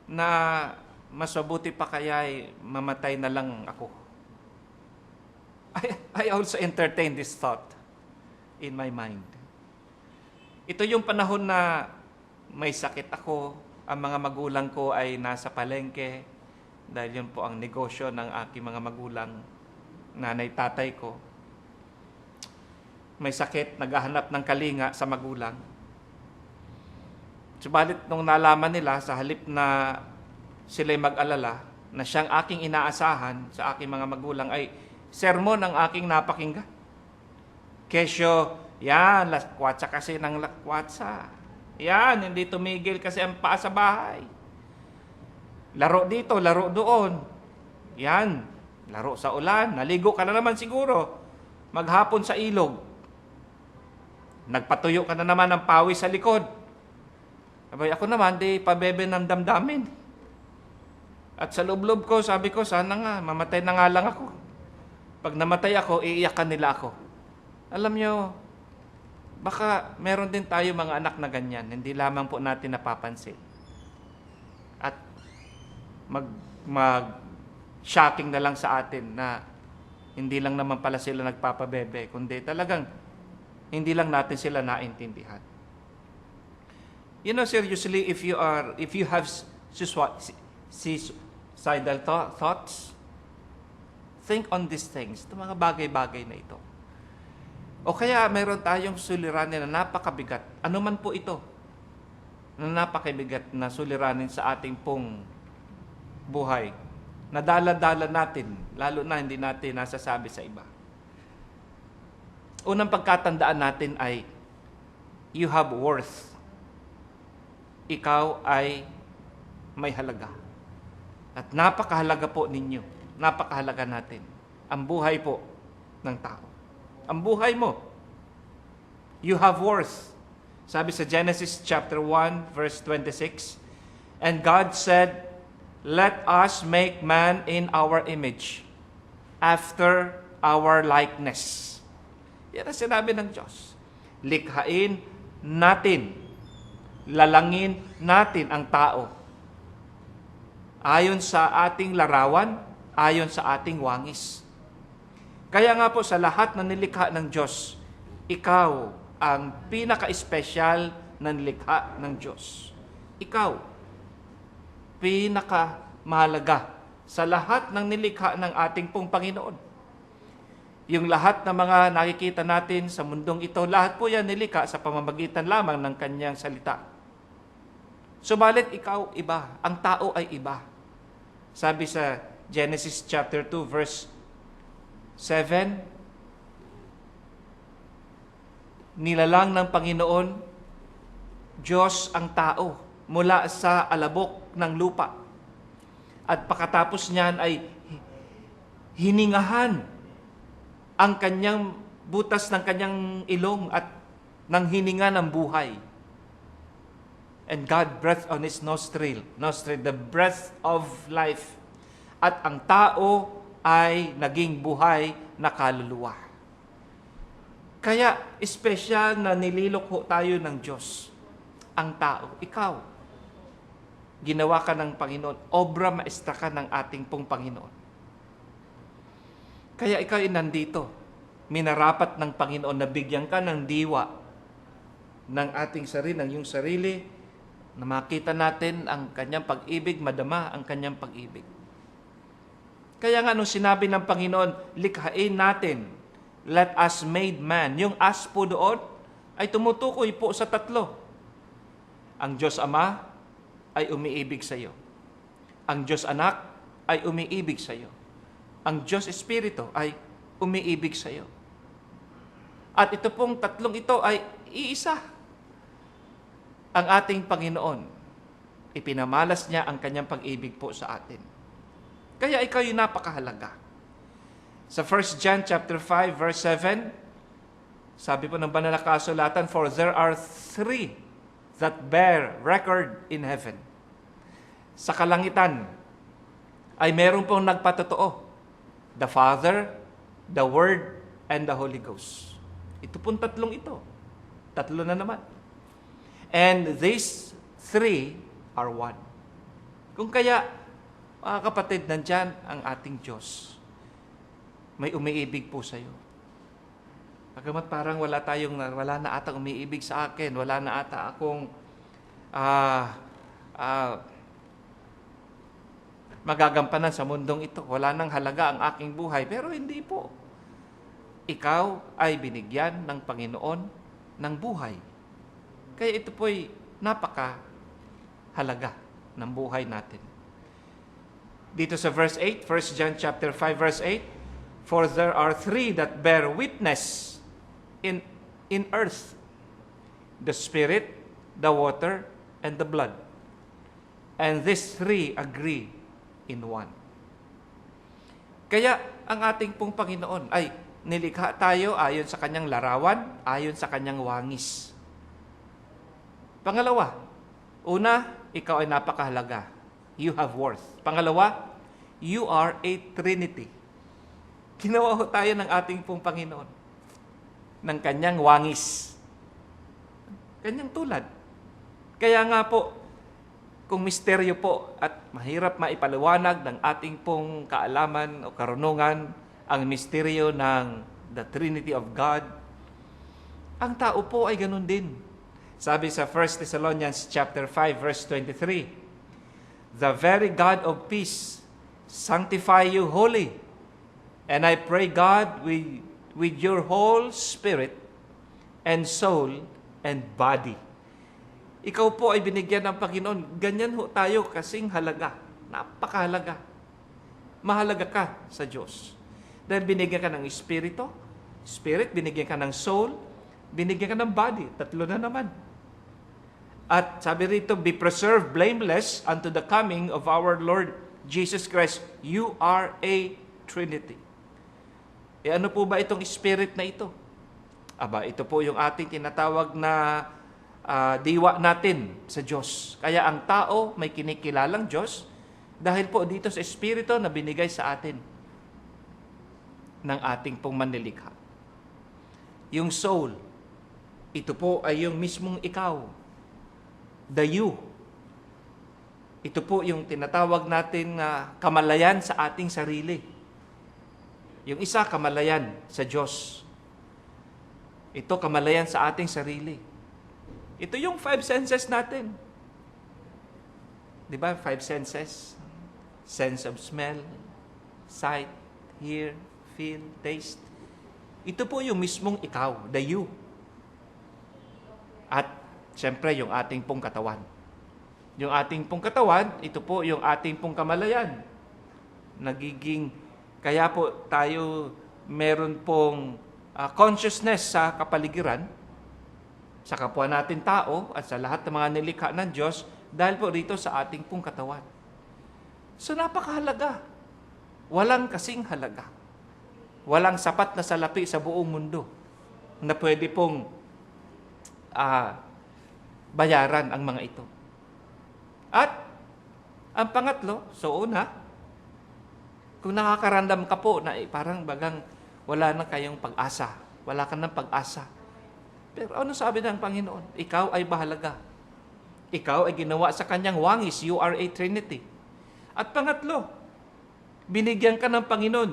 na mas mabuti pa kaya ay mamatay na lang ako. I also entertained this thought in my mind. Ito yung panahon na may sakit ako, ang mga magulang ko ay nasa palengke, dahil yun po ang negosyo ng aking mga magulang, nanay, tatay ko. may sakit, naghahanap ng kalinga sa magulang. Subalit nung nalaman nila, sa halip na sila'y mag-alala, na siyang aking inaasahan sa aking mga magulang ay sermon ang aking napakinggan. Kesyo, yan, lakwatsa kasi ng lakwatsa. Yan, hindi tumigil kasi ang paa sa bahay. Laro dito, laro doon. Yan, laro sa ulan, naligo ka na naman siguro. Maghapon sa ilog. Nagpatuyo ka na naman ng pawis sa likod. Abay, ako naman, di pabebe ng damdamin. At sa loob-loob ko, sabi ko, sana nga, mamatay na nga lang ako. Pag namatay ako, iiyakan nila ako. Alam nyo, baka meron din tayo mga anak na ganyan, hindi lamang po natin napapansin. At shocking na lang sa atin na hindi lang naman pala sila nagpapabebe, kundi talagang hindi lang natin sila naintindihan. You know, seriously, if you have suicidal thoughts, think on these things, itong mga bagay-bagay na ito. O kaya mayroon tayong suliranin na napakabigat, ano man po ito, na napakabigat na suliranin sa ating pong buhay, na dala-dala natin, lalo na hindi natin nasasabi sa iba. Unang pagkatandaan natin ay, you have worth. Ikaw ay may halaga. At napakahalaga po ninyo, napakahalaga natin, ang buhay po ng tao. Ang buhay mo. You have worth. Sabi sa Genesis chapter 1, verse 26, and God said, let us make man in our image, after our likeness. Yan ang sinabi ng Diyos. Likhain natin, lalangin natin ang tao. Ayon sa ating larawan, ayon sa ating wangis. Kaya nga po sa lahat na nilikha ng Diyos, ikaw ang pinaka-espesyal na nilikha ng Diyos. Ikaw, pinaka-mahalaga sa lahat ng nilikha ng ating pong Panginoon. Yung lahat ng mga nakikita natin sa mundong ito, lahat po yan nilikha sa pamamagitan lamang ng Kanyang salita. Subalit ikaw iba, ang tao ay iba. Sabi sa Genesis chapter 2 verse 7, nilalang ng Panginoon, Diyos ang tao mula sa alabok ng lupa. At pagkatapos niyan ay hiningahan ang kanyang butas ng kanyang ilong at ng hininga ng buhay. And God breathed on his nostril, the breath of life. At ang tao ay naging buhay na kaluluwa. Kaya, espesyal na nililoko tayo ng Diyos. Ang tao, ikaw, ginawa ka ng Panginoon, obra maestra ka ng ating pong Panginoon. Kaya ikaw ay nandito, minarapat ng Panginoon na bigyan ka ng diwa ng ating sarili, ng iyong sarili, na makita natin ang kanyang pag-ibig, madama ang kanyang pag-ibig. Kaya nga nung sinabi ng Panginoon, likhain natin, let us made man. Yung us po doon ay tumutukoy po sa tatlo. Ang Diyos Ama ay umiibig sa iyo. Ang Diyos Anak ay umiibig sa iyo. Ang Diyos Espiritu ay umiibig sa iyo. At ito pong tatlong ito ay iisa. Ang ating Panginoon, ipinamalas niya ang kanyang pag-ibig po sa atin. Kaya ikaw yung napakahalaga. Sa 1 John chapter 5 verse 7, sabi po ng banal na kasulatan, for there are three that bear record in heaven. Sa kalangitan ay meron pong nagpatotoo. The Father, the Word, and the Holy Ghost. Ito pong tatlong ito. Tatlo na naman. And these three are one. Kung kaya, mga kapatid, nandyan ang ating Diyos. May umiibig po sa iyo. Pagamat parang wala na atang umiibig sa akin, wala na ata akong magagampanan sa mundong ito. Wala nang halaga ang aking buhay. Pero hindi po. ikaw ay binigyan ng Panginoon ng buhay. Kaya ito po'y napaka-halaga ng buhay natin. Dito sa verse 8, 1 John chapter 5 verse 8, "For there are three that bear witness in earth, the Spirit, the water, and the blood. And these three agree in one." Kaya ang ating pong Panginoon ay nilikha tayo ayon sa kanyang larawan, ayon sa kanyang wangis. Pangalawa, una, ikaw ay napakahalaga. You have worth. Pangalawa, you are a Trinity. Ginawa ho tayo ng ating pong Panginoon, ng kanyang wangis. Kanyang tulad. Kaya nga po, kung misteryo po at mahirap maipaliwanag ng ating pong kaalaman o karunungan ang misteryo ng the Trinity of God, ang tao po ay ganun din. Sabi sa 1 Thessalonians chapter 5 verse 23, "The very God of peace sanctify you wholly, and I pray God with your whole spirit and soul and body." Ikaw po ay binigyan ng Panginoon. Ganyan ho tayo kasing halaga. Napakahalaga. Mahalaga ka sa Diyos. Dahil binigyan ka ng Espiritu, Spirit, binigyan ka ng soul, binigyan ka ng body. Tatlo na naman. At sabi rito, "Be preserved blameless unto the coming of our Lord Jesus Christ." You are a Trinity. E ano po ba itong Spirit na ito? Aba, ito po yung ating tinatawag na diwa natin sa Diyos. Kaya ang tao may kinikilalang Diyos dahil po dito sa Espiritu na binigay sa atin ng ating pong manlilikha. Yung soul, ito po ay yung mismong ikaw. The you. Ito po yung tinatawag natin na kamalayan sa ating sarili. Yung isa, kamalayan sa Diyos. Ito, kamalayan sa ating sarili. Ito yung 5 senses natin. Di ba? 5 senses. Sense of smell, sight, hear, feel, taste. Ito po yung mismong ikaw, the you. At siyempre, yung ating pong katawan. Yung ating pong katawan, ito po yung ating pong kamalayan. Kaya po tayo meron pong consciousness sa kapaligiran, sa kapwa natin tao, at sa lahat ng mga nilikha ng Diyos, dahil po rito sa ating pong katawan. So napakahalaga. Walang kasing halaga. Walang sapat na salapi sa buong mundo na pwede pong bayaran ang mga ito. At ang pangatlo, so una, kung nakakaramdam ka po na parang bagang wala na kayong pag-asa, wala ka ng pag-asa. Pero ano sabi ng Panginoon? Ikaw ay bahalaga. Ikaw ay ginawa sa kanyang wangis. You are a Trinity. At pangatlo, binigyan ka ng Panginoon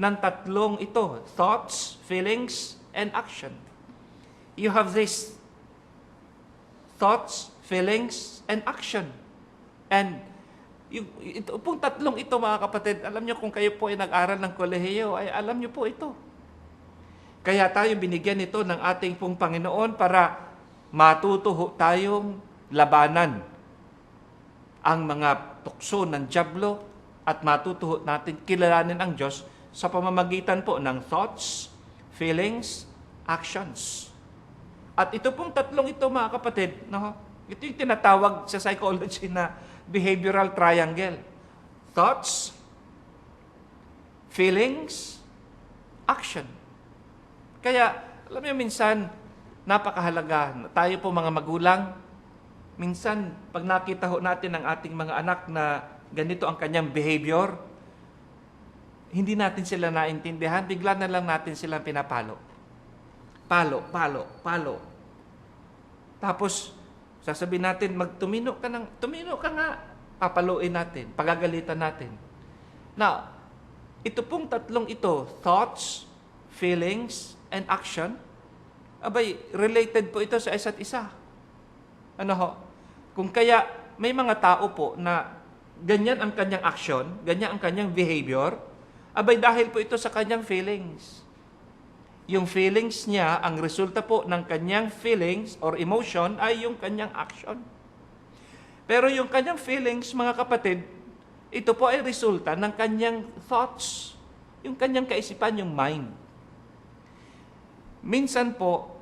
ng tatlong ito: thoughts, feelings, and action. You have this thoughts, feelings, and action. And ito pong tatlong ito, mga kapatid, alam nyo kung kayo po ay nag-aral ng kolehiyo, ay alam nyo po ito. Kaya tayo binigyan ito ng ating pong Panginoon para matutuho tayong labanan ang mga tukso ng dyablo at matutuho natin kilalanin ang Diyos sa pamamagitan po ng thoughts, feelings, actions. At ito pong tatlong ito, mga kapatid, no? Ito yung tinatawag sa psychology na behavioral triangle. Thoughts, feelings, action. Kaya, alam niyo, minsan, napakahalaga. Tayo po mga magulang, minsan, pag nakita ho natin ang ating mga anak na ganito ang kanyang behavior, hindi natin sila naintindihan, bigla na lang natin silang pinapalo. Palo, palo, palo. Tapos, sasabihin natin, tumino ka nga, papaluin natin, pagagalitan natin. Now, ito pong tatlong ito, thoughts, feelings, and action, abay, related po ito sa isa't isa. Ano ho? Kung kaya, may mga tao po na ganyan ang kanyang action, ganyan ang kanyang behavior, abay dahil po ito sa kanyang feelings. Yung feelings niya, ang resulta po ng kanyang feelings or emotion ay yung kanyang action. Pero yung kanyang feelings, mga kapatid, ito po ay resulta ng kanyang thoughts. Yung kanyang kaisipan, yung mind. Minsan po,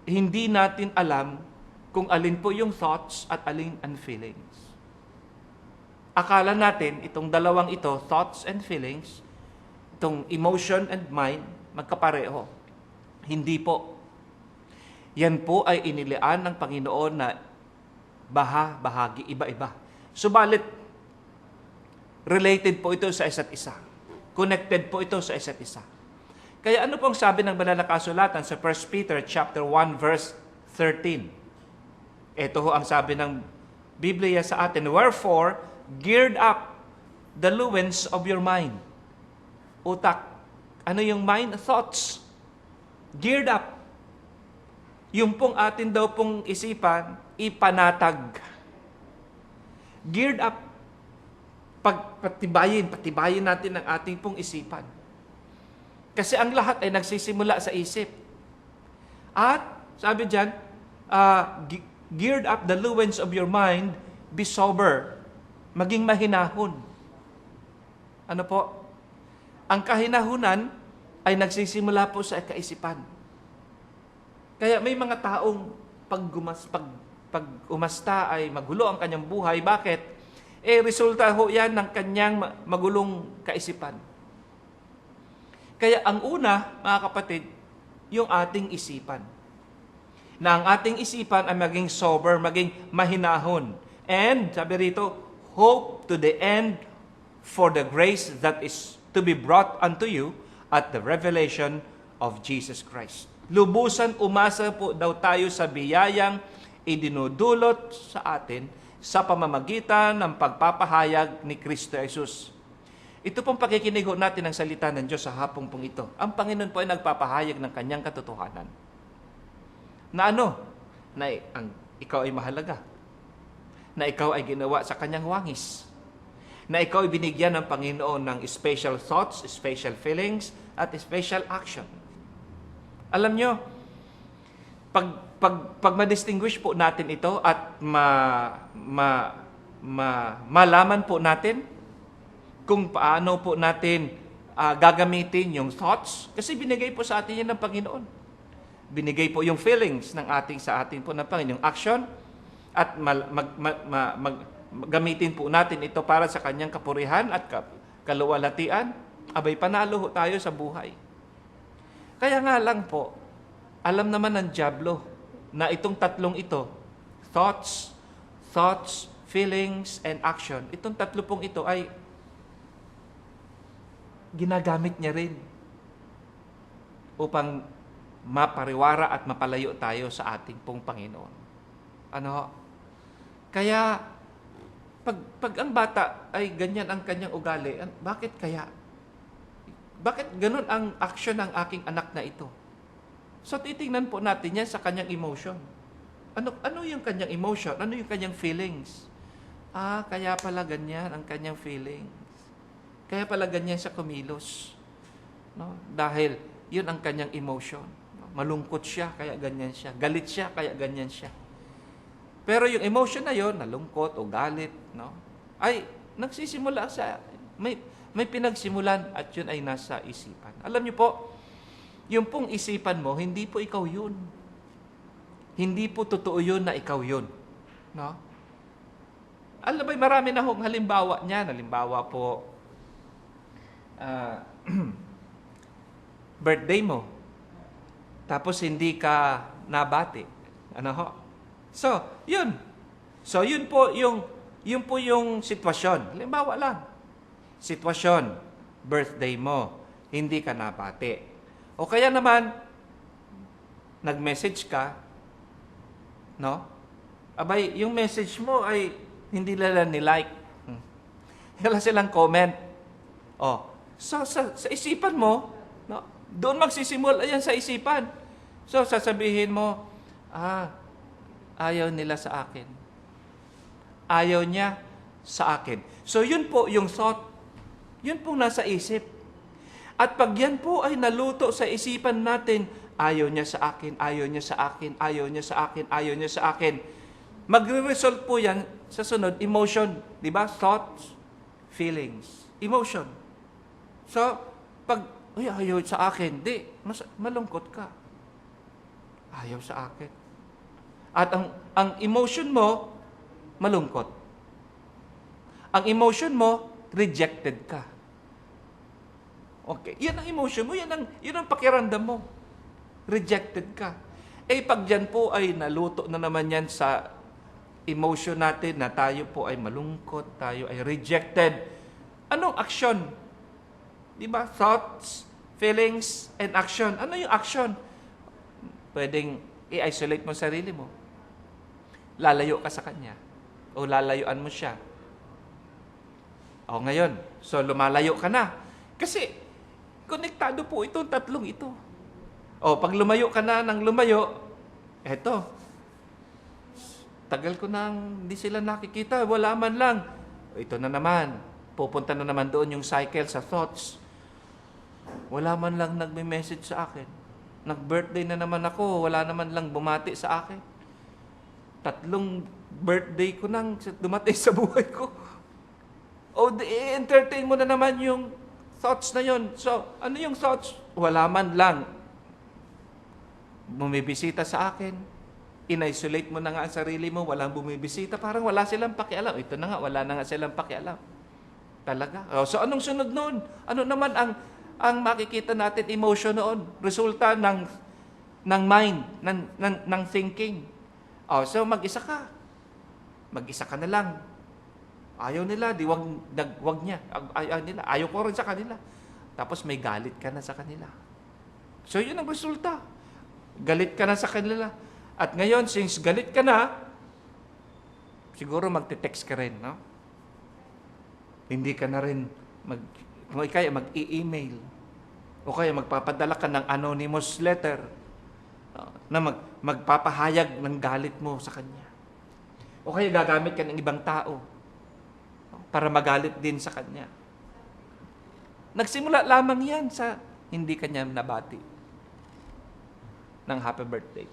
hindi natin alam kung alin po yung thoughts at alin ang feelings. Akala natin, itong dalawang ito, thoughts and feelings, itong emotion and mind, magkapareho. Hindi po. Yan po ay inilaan ng Panginoon na bahagi, iba-iba. Subalit, related po ito sa isa't isa. Connected po ito sa isa't isa. Kaya ano pong sabi ng banal na kasulatan sa 1 Peter chapter 1 verse 13? Ito ho ang sabi ng Biblia sa atin, wherefore, geared up the loins of your mind. Utak. Ano yung mind? Thoughts. Geared up. Yung pong atin daw pong isipan, ipanatag. Geared up. Patibayin natin ang ating pong isipan. Kasi ang lahat ay nagsisimula sa isip. At, sabi dyan, geared up the loins of your mind, be sober. Maging mahinahon. Ano po? Ang kahinahunan ay nagsisimula po sa kaisipan. Kaya may mga taong pag umasta ay magulo ang kanyang buhay. Bakit? Resulta ho yan ng kanyang magulong kaisipan. Kaya ang una, mga kapatid, yung ating isipan. Na ang ating isipan ay maging sober, maging mahinahon. And, sabi rito, hope to the end for the grace that is to be brought unto you at the revelation of Jesus Christ. Lubusan umasa po daw tayo sa biyayang idinudulot sa atin sa pamamagitan ng pagpapahayag ni Kristo Jesus. Ito pong pakikinig natin ng salita ng Diyos sa hapong pong ito. Ang Panginoon po ay nagpapahayag ng kanyang katotohanan. Na ano? Na ikaw ay mahalaga. Na ikaw ay ginawa sa kanyang wangis. Na ikaw ay binigyan ng Panginoon ng special thoughts, special feelings, at special action. Alam nyo, pag ma-distinguish po natin ito at malaman po natin kung paano po natin gagamitin yung thoughts, kasi binigay po sa atin yan ng Panginoon. Binigay po yung feelings sa atin po ng Panginoon, yung action, at gamitin po natin ito para sa kanyang kapurihan at kaluwalhatian, abay panalo tayo sa buhay. Kaya nga lang po, alam naman ng dyablo na itong tatlong ito, thoughts, feelings, and action, itong tatlo pong ito ay ginagamit niya rin upang mapariwara at mapalayo tayo sa ating pong Panginoon. Ano? Kaya, pag ang bata ay ganyan ang kanyang ugali, bakit kaya? Bakit ganun ang action ng aking anak na ito? So, titingnan po natin yan sa kanyang emotion. Ano yung kanyang emotion? Ano yung kanyang feelings? Kaya pala ganyan ang kanyang feelings. Kaya pala ganyan siya kumilos. No? Dahil yun ang kanyang emotion. Malungkot siya, kaya ganyan siya. Galit siya, kaya ganyan siya. Pero yung emotion na yun, nalungkot o galit, no? Ay nagsisimula sa, may pinagsimulan at yun ay nasa isipan. Alam niyo po, yung pong isipan mo, hindi po ikaw yun. Hindi po totoo yun na ikaw yun. No? Alam ba, marami na hong halimbawa niyan. Halimbawa po, birthday mo, tapos hindi ka nabati. Ano ho? So, yun. So, yun po yung sitwasyon. Halimbawa lang. Sitwasyon, birthday mo, hindi ka nabati. O kaya naman, nag-message ka, no? Abay, yung message mo ay hindi nila ni-like. Wala silang comment. So, sa isipan mo, no? Doon magsisimula yan sa isipan. So, sasabihin mo, ayaw nila sa akin. Ayaw niya sa akin. So, yun po yung thought. Yun pong nasa isip. At pag yan po ay naluto sa isipan natin, ayaw niya sa akin, ayaw niya sa akin, ayaw niya sa akin, ayaw niya sa akin. Magre-result po yan sa sunod, emotion. Di ba? Thoughts, feelings, emotion. So, pag, ayaw sa akin, malungkot ka. Ayaw sa akin. At ang emotion mo, malungkot. Ang emotion mo, rejected ka. Okay, yan ang emotion mo, yan ang pakiramdam mo. Rejected ka. Pag dyan po ay naluto na naman yan sa emotion natin na tayo po ay malungkot, tayo ay rejected. Anong action? Di ba? Thoughts, feelings, and action. Ano yung action? Pwedeng i-isolate mo sarili mo. Lalayo ka sa kanya. O lalayuan mo siya. O ngayon, so lumalayo ka na. Kasi, konektado po itong tatlong ito. O pag lumayo ka na ng lumayo, eto, tagal ko nang hindi sila nakikita, wala man lang. Ito na naman, pupunta na naman doon yung cycle sa thoughts. Wala man lang nagme-message sa akin. Nag-birthday na naman ako, wala naman lang bumati sa akin. 3 birthday ko nang dumating sa buhay ko. O i-entertain mo na naman yung thoughts na yon. So, ano yung thoughts? Wala man lang bumibisita sa akin. In-isolate mo na nga ang sarili mo, walang bumibisita, parang wala silang pakialam. Ito na nga, wala na nga silang pakialam. Talaga. So, anong sunod noon? Ano naman ang makikita natin emotion noon? Resulta ng mind, ng thinking. So mag-isa ka. Mag-isa ka na lang. Ayaw nila, wag niya. Ayaw nila. Ayaw ko rin sa kanila. Tapos may galit ka na sa kanila. So yun ang resulta. Galit ka na sa kanila. At ngayon, since galit ka na, siguro magte-text ka rin, no? Hindi ka na rin kung kaya mag-i-email. O kaya magpapadala ka ng anonymous letter na magpapahayag ng galit mo sa kanya. O kaya gagamit ka ng ibang tao para magalit din sa kanya. Nagsimula lamang yan sa hindi kanya nabati ng happy birthday.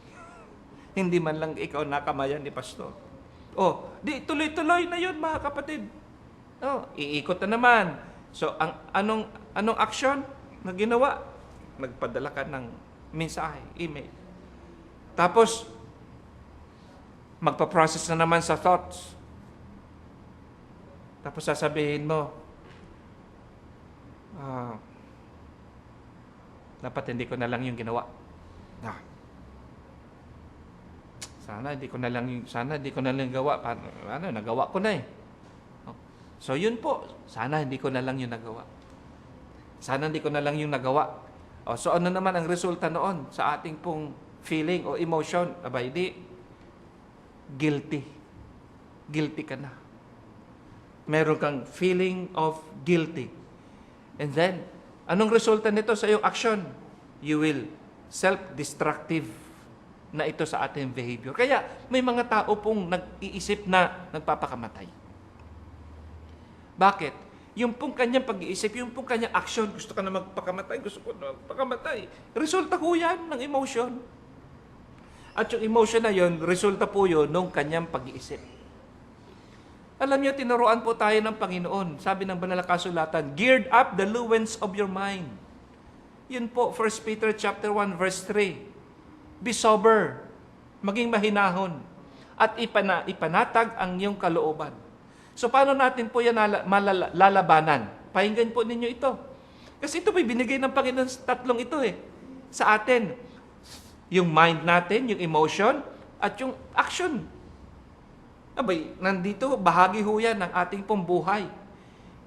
Hindi man lang ikaw nakamayan ni pastor. Di tuloy-tuloy na yun, mga kapatid. Iikot na naman. So, anong action na ginawa? Nagpadala ka ng mensahe, email. Tapos, magpa-process na naman sa thoughts. Tapos sasabihin mo, dapat hindi ko na lang yung ginawa. Sana hindi ko na lang gawa. Nagawa ko na eh. So yun po, sana hindi ko na lang yung nagawa. Sana hindi ko na lang yung nagawa. So ano naman ang resulta noon sa ating pong feeling o emotion? Abay, guilty. Guilty ka na. Meron kang feeling of guilty. And then, anong resulta nito sa iyong action? You will self-destructive na ito sa ating behavior. Kaya may mga tao pong nag-iisip na nagpapakamatay. Bakit? Yung pong kanyang pag-iisip, yung pong kanyang action, gusto ka na magpakamatay, gusto ko na magpakamatay. Resulta po yan ng emotion. At yung emotion na yun, resulta po yun ng kanyang pag-iisip. Alam niyo, tinuruan po tayo ng Panginoon. Sabi ng banal na kasulatan, geared up the loins of your mind. Yun po, 1 Peter chapter 1, verse 3. Be sober, maging mahinahon, at ipanatag ang iyong kalooban. So, paano natin po yan lalabanan? Pakinggan po ninyo ito. Kasi ito may binigay ng Panginoon sa tatlong ito sa atin. Yung mind natin, yung emotion, at yung action. Abay, nandito, bahagi ho yan ng ating pong buhay.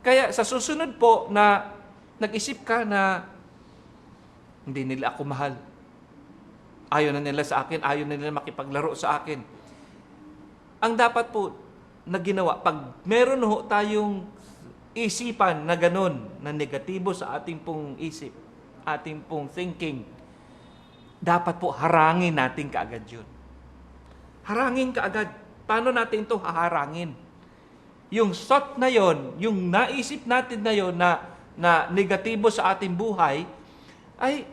Kaya sa susunod po na nag-isip ka na hindi nila ako mahal. Ayaw na nila sa akin, ayaw na nila makipaglaro sa akin. Ang dapat po na ginawa, pag meron ho tayong isipan na ganun, na negatibo sa ating pong isip, ating pong thinking, dapat po harangin natin kaagad yun. Harangin kaagad. Paano natin ito haharangin? Yung thought na yon, yung naisip natin na yon na na negatibo sa ating buhay, ay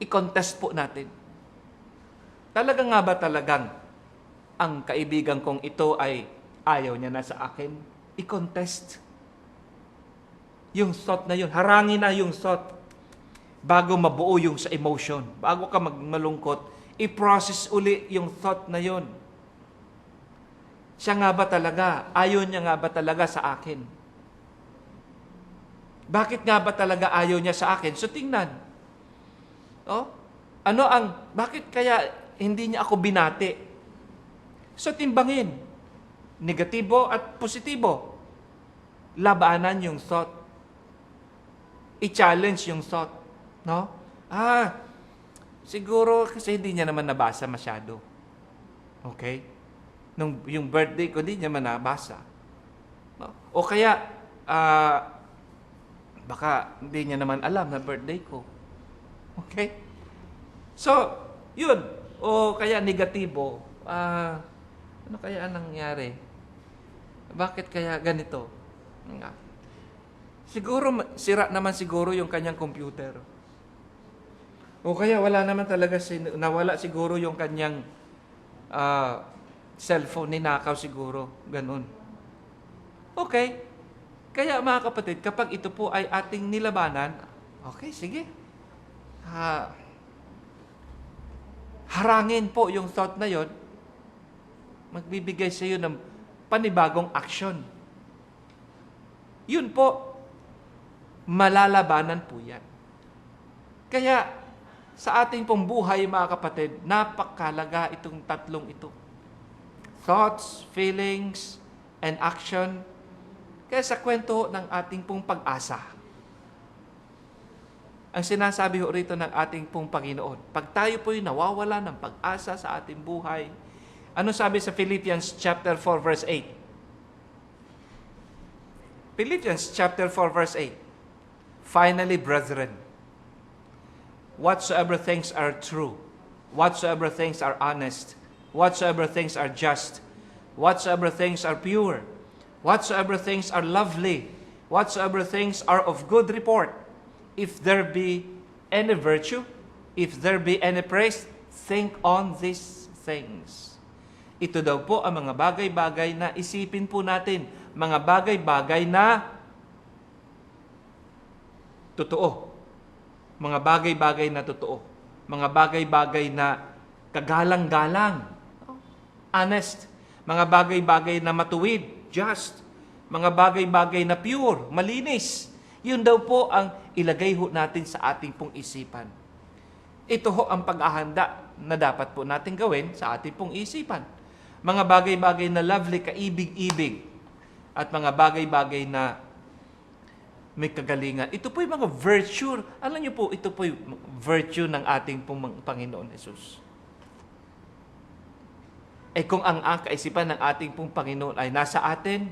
i-contest po natin. Talaga nga ba talagang ang kaibigan kong ito ay ayaw niya na sa akin? I-contest. Yung thought na yun, harangin na yung thought bago mabuo yung sa emotion. Bago ka malungkot, i-process uli yung thought na yun. Siya nga ba talaga? Ayaw niya nga ba talaga sa akin? Bakit nga ba talaga ayaw niya sa akin? So tingnan. Oh, bakit kaya hindi niya ako binati? So timbangin. Negatibo at positibo. Labanan yung thought. I-challenge yung thought. No? Siguro kasi hindi niya naman nabasa masyado. Okay? Yung birthday ko, hindi niya naman nabasa. No? O kaya, baka hindi niya naman alam na birthday ko. Okay? So, yun. O kaya negatibo. Ano kaya ang nangyari? Bakit kaya ganito? Siguro, sira naman siguro yung kanyang computer. O kaya wala naman talaga, nawala siguro yung kanyang cellphone, ninakaw siguro. Ganun. Okay. Kaya mga kapatid, kapag ito po ay ating nilabanan, okay, sige. Harangin po yung thought na yon, magbibigay sa iyo ng panibagong action. Yun po, malalabanan po yan. Kaya, sa ating pong buhay, mga kapatid, napakalaga itong tatlong ito. Thoughts, feelings, and action. Kaya sa kwento ng ating pong pag-asa, ang sinasabi ho rito ng ating pong Panginoon, pag tayo po'y nawawala ng pag-asa sa ating buhay, ano sabi sa Philippians chapter 4 verse 8? Philippians chapter 4 verse 8. Finally, brethren, whatsoever things are true, whatsoever things are honest, whatsoever things are just, whatsoever things are pure, whatsoever things are lovely, whatsoever things are of good report, if there be any virtue, if there be any praise, think on these things. Ito daw po ang mga bagay-bagay na isipin po natin, mga bagay-bagay na totoo. Mga bagay-bagay na totoo. Mga bagay-bagay na kagalang-galang. Honest. Mga bagay-bagay na matuwid. Just. Mga bagay-bagay na pure. Malinis. Yun daw po ang ilagay ho natin sa ating pong isipan. Ito ho ang pag-ahanda na dapat po natin gawin sa ating pong isipan. Mga bagay-bagay na lovely, kaibig-ibig. At mga bagay-bagay na may kagalingan. Ito po yung mga virtue. Alam niyo po, ito po yung virtue ng ating pong Panginoon Jesus. Kung ang kaisipan ng ating pong Panginoon ay nasa atin,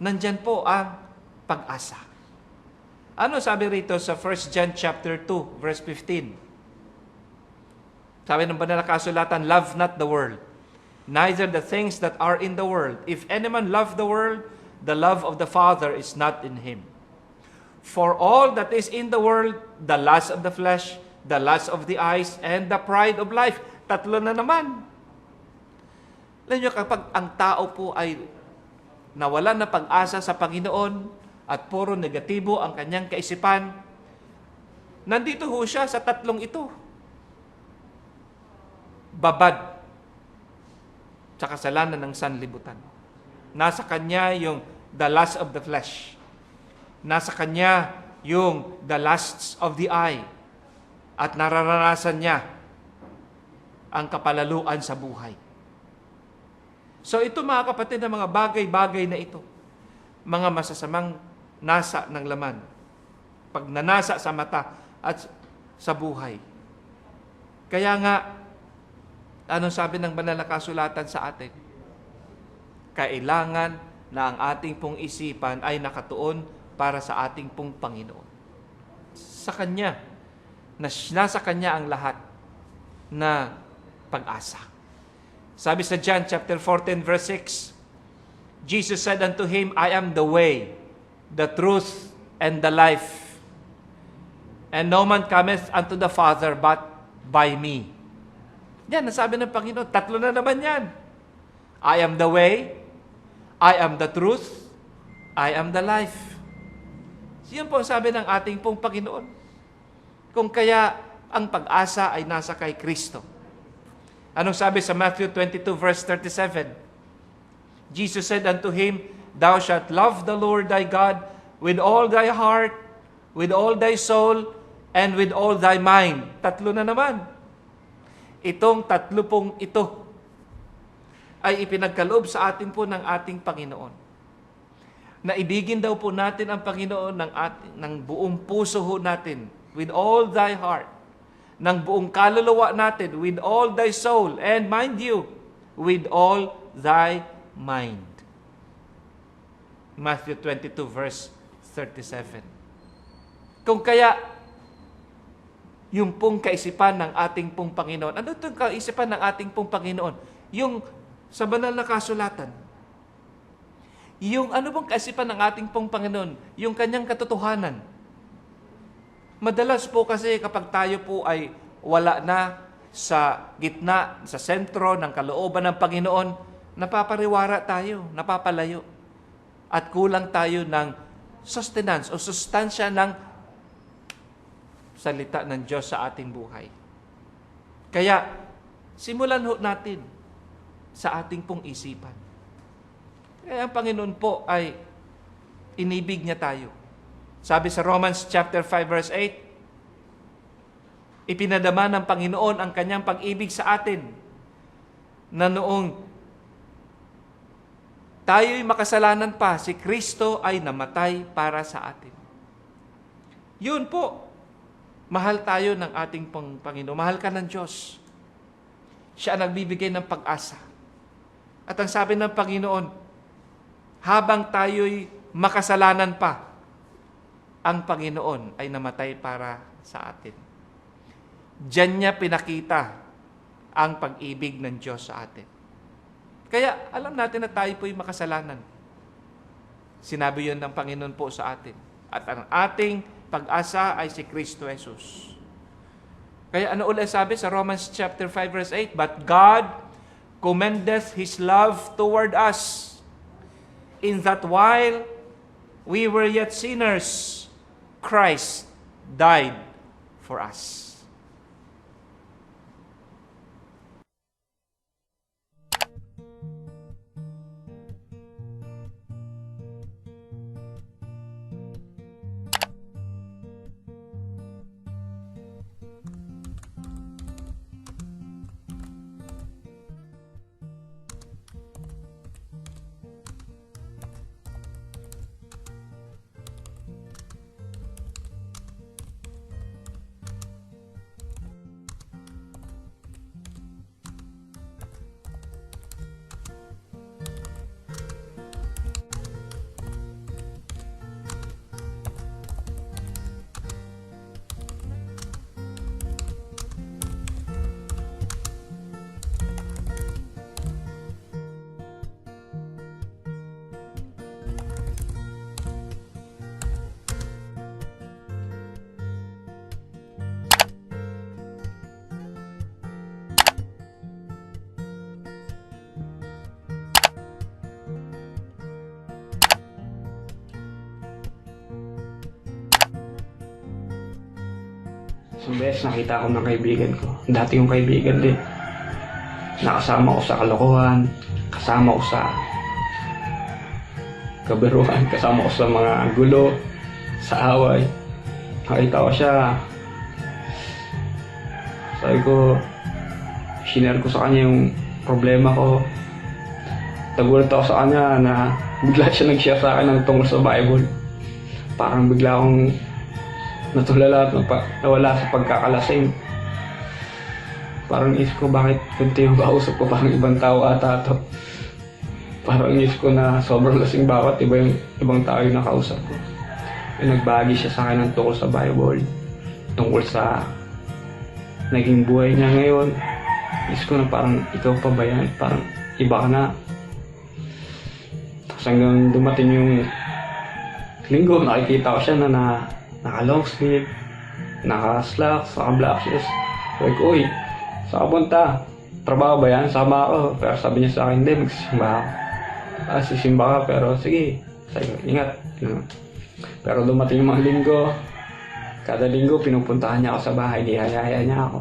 nandyan po ang pag-asa. Ano sabi rito sa 1 John chapter 2, verse 15? Sabi ng banal na kasulatan, love not the world, neither the things that are in the world. If any man love the world, the love of the Father is not in him. For all that is in the world, the lust of the flesh, the lust of the eyes, and the pride of life. Tatlo na naman. Alam niyo, kapag ang tao po ay nawalan na pag-asa sa Panginoon at puro negatibo ang kanyang kaisipan, nandito ho siya sa tatlong ito. Babad sa kasalanan ng sanlibutan. Nasa kanya yung the lust of the flesh. Nasa kanya yung the lusts of the eye. At nararanasan niya ang kapalaluan sa buhay. So ito mga kapatid, na mga bagay-bagay na ito, mga masasamang nasa ng laman, pag nanasa sa mata at sa buhay. Kaya nga, anong sabi ng banal na kasulatan sa atin? Kailangan na ang ating pong isipan ay nakatuon para sa ating pong Panginoon. Sa Kanya, nasa Kanya ang lahat na pag-asa. Sabi sa John chapter 14 verse 6, Jesus said unto him, I am the way, the truth, and the life. And no man cometh unto the Father but by me. Yan, nasabi ng Panginoon. Tatlo na naman yan. I am the way, I am the truth, I am the life. Yan po ang sabi ng ating pong Panginoon. Kung kaya ang pag-asa ay nasa kay Kristo. Anong sabi sa Matthew 22 verse 37? Jesus said unto him, Thou shalt love the Lord thy God with all thy heart, with all thy soul, and with all thy mind. Tatlo na naman. Itong tatlo pong ito ay ipinagkaloob sa atin po ng ating Panginoon. Naibigin daw po natin ang Panginoon ng buong puso ho natin, with all thy heart, ng buong kaluluwa natin, with all thy soul, and mind you, with all thy mind. Matthew 22 verse 37. Kung kaya, yung pong kaisipan ng ating pong Panginoon, ano itong kaisipan ng ating pong Panginoon? Yung sa banal na kasulatan, yung ano bang kaisipan ng ating pong Panginoon? Yung kanyang katotohanan. Madalas po kasi kapag tayo po ay wala na sa gitna, sa sentro ng kalooban ng Panginoon, napapariwara tayo, napapalayo. At kulang tayo ng sustenance o sustansya ng salita ng Diyos sa ating buhay. Kaya, simulan ho natin sa ating pong isipan. Kaya ang Panginoon po ay inibig niya tayo. Sabi sa Romans chapter 5 verse 8, ipinadama ng Panginoon ang kanyang pag-ibig sa atin na noong tayo'y makasalanan pa, si Kristo ay namatay para sa atin. Yun po, mahal tayo ng ating Panginoon. Mahal ka ng Diyos. Siya ang nagbibigay ng pag-asa. At ang sabi ng Panginoon, habang tayo'y makasalanan pa, ang Panginoon ay namatay para sa atin. Diyan niya pinakita ang pag-ibig ng Diyos sa atin. Kaya alam natin na tayo po'y makasalanan. Sinabi yun ng Panginoon po sa atin. At ang ating pag-asa ay si Kristo Jesus. Kaya ano ulit sabi sa Romans chapter 5 verse 8? But God commendeth His love toward us, in that while we were yet sinners, Christ died for us. Isang beses nakita ko ng kaibigan ko. Dati yung kaibigan din. Nakasama ko sa kalokohan, kasama ko sa kabiruan, kasama ko sa mga gulo, sa away. Nakita ko siya. Sabi ko, sinare ko sa kanya yung problema ko. Tagulat ako sa kanya na bigla siya nag-share sa akin ng tungkol sa Bible. Parang bigla akong natulala at nawala sa pagkakalasing. Parang isip ko, bakit kunti yung kausap ko, parang ibang tao ata ito. Parang isip ko na sobrang lasing bakit iba yung ibang tao yung nakausap ko. Yung nagbahagi siya sa akin ng tungkol sa Bible, tungkol sa naging buhay niya ngayon. Isip ko na parang ikaw pa ba yan? Parang iba ka na. Tapos hanggang dumating yung Linggo, nakikita ko siya na naka-long sleeve, naka-slacks, naka-black shoes. Sabi ko, uy, saan ka punta? Trabaho ba yan? Sama ako. Pero sabi niya sa akin, hindi, magsisimba ako. Sisimba ka, pero sige. Sabi ko, ingat. Pero dumating yung mga linggo. Kada linggo, pinupuntahan niya ako sa bahay. Nihayaya niya ako.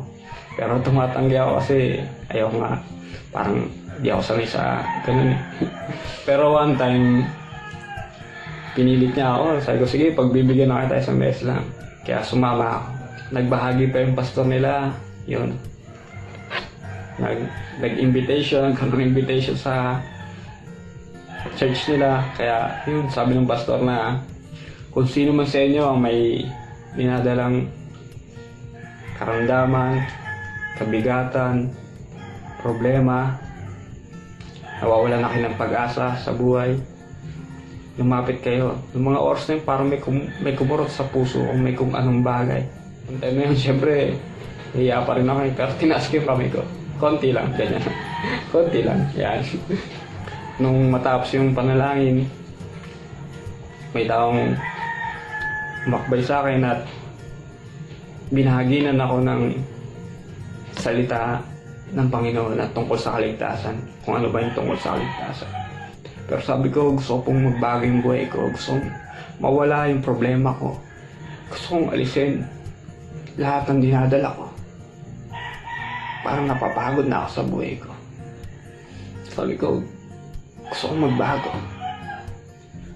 Pero tumatanggi ako kasi ayaw nga. Parang di ako sanay sa ganun eh. Pero one time, pinilit niya ako. Sabi ko, sige, pagbibigyan na kita isang beses lang. Kaya sumama ako. Nagbahagi pa yung pastor nila. Yun. Nag-invitation, nagkaroon invitation sa church nila. Kaya yun, sabi ng pastor na kung sino man sa inyo ang may dinadalang karamdaman, kabigatan, problema, nawawalan na kayo ng pag-asa sa buhay, lumapit kayo. Yung mga oras na yun, parang may kumurot sa puso o may kung anong bagay. Yung time na yun, syempre, hiya pa rin ako pero tinaas ko yung kamay ko. Konti lang, ganyan. Konti lang, yan. Nung matapos yung panalangin, may taong makbay sa akin at binahaginan ako ng salita ng Panginoon at tungkol sa kaligtasan. Kung ano ba yung tungkol sa kaligtasan. Pero sabi ko, gusto ko pong magbago yung buhay ko. Gusto kong mawala yung problema ko. Gusto kong alisin lahat ng dinadala ko. Parang napapagod na ako sa buhay ko. Sabi ko, gusto kong magbago.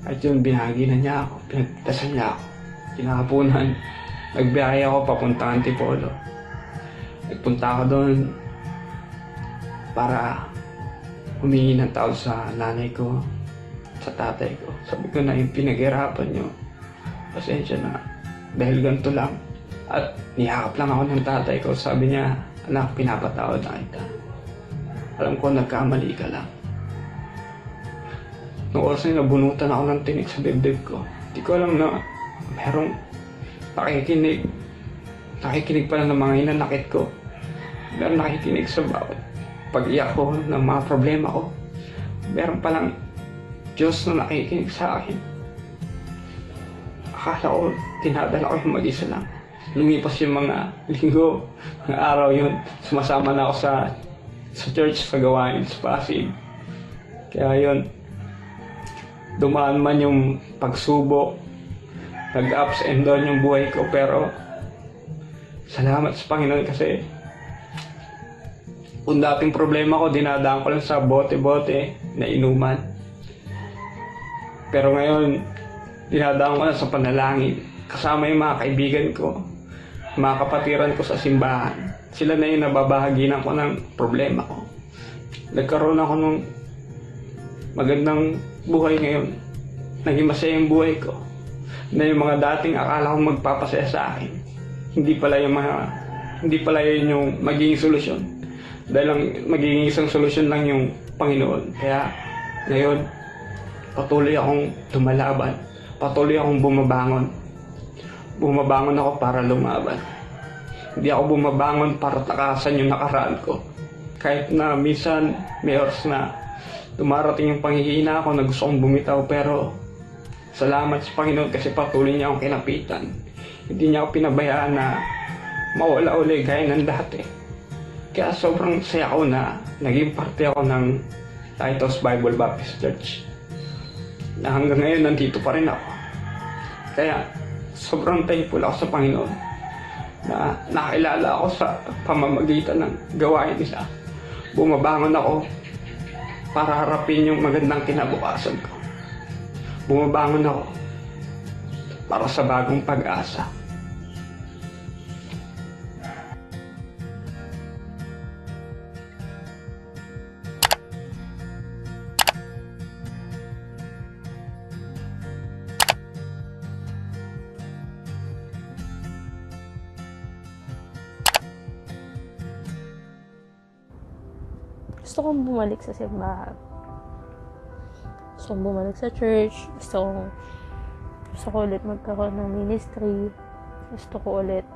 At yun, binahagi na niya ako. Pinagdasan niya ako. Kinahapunan, nagbiyahe ako papunta Antipolo. Nagpunta ako doon para humingi ng tawad sa nanay ko, sa tatay ko. Sabi ko na yung pinaghirapan nyo, pasensya na, dahil ganito lang. At niyakap lang ako ng tatay ko. Sabi niya, anak, pinapatawad na kita. Alam ko, nagkamali ka lang. Nung oras na nabunutan ako ng tinik sa dibdib ko, hindi ko alam na merong nakikinig. Nakikinig pala ng mga hinanakit ko. Meron nakikinig sa bawat pag-iyak ko ng mga problema ko. Meron palang Diyos na nakikinig sa akin. Akala ko, tinadala ko yung mag-isa lang. Lumipas yung mga linggo, mga araw yun. Sumasama na ako sa church, sa gawain, sa Pasig. Kaya yun, dumaan man yung pagsubok, nag-ups and down yung buhay ko, pero salamat sa Panginoon kasi kung dating problema ko, dinadaan ko lang sa bote-bote na inuman. Pero ngayon, dinadaan ko na sa panalangin. Kasama yung mga kaibigan ko, mga kapatiran ko sa simbahan. Sila na yung nababahaginan ko ng problema ko. Nagkaroon ako ng magandang buhay ngayon. Naging masaya yung buhay ko. Na yung mga dating akala kong magpapasaya sa akin, hindi pala yun yung magiging solusyon. Dahil lang magiging isang solusyon lang yung Panginoon. Kaya ngayon, patuloy akong lumalaban. Patuloy akong bumabangon. Bumabangon ako para lumaban. Hindi ako bumabangon para takasan yung nakaraan ko. Kahit na minsan may oras na dumarating yung panghihina ako na gusto kong bumitaw, pero salamat sa Panginoon kasi patuloy niya akong kinapitan. Hindi niya ako pinabayaan na mawala uli gaya ng dati. Kaya sobrang saya ako na naging parte ako ng Lighthouse Bible Baptist Church. Na hanggang ngayon nandito pa rin ako. Kaya sobrang thankful ako sa Panginoon na nakilala ako sa pamamagitan ng gawain nila. Bumabangon ako para harapin yung magandang kinabukasan ko. Bumabangon ako para sa bagong pag-asa. Gusto kong bumalik sa simbahan. Gusto kong bumalik sa church. Gusto ko ulit magkaroon ng ministry. Gusto ko ulit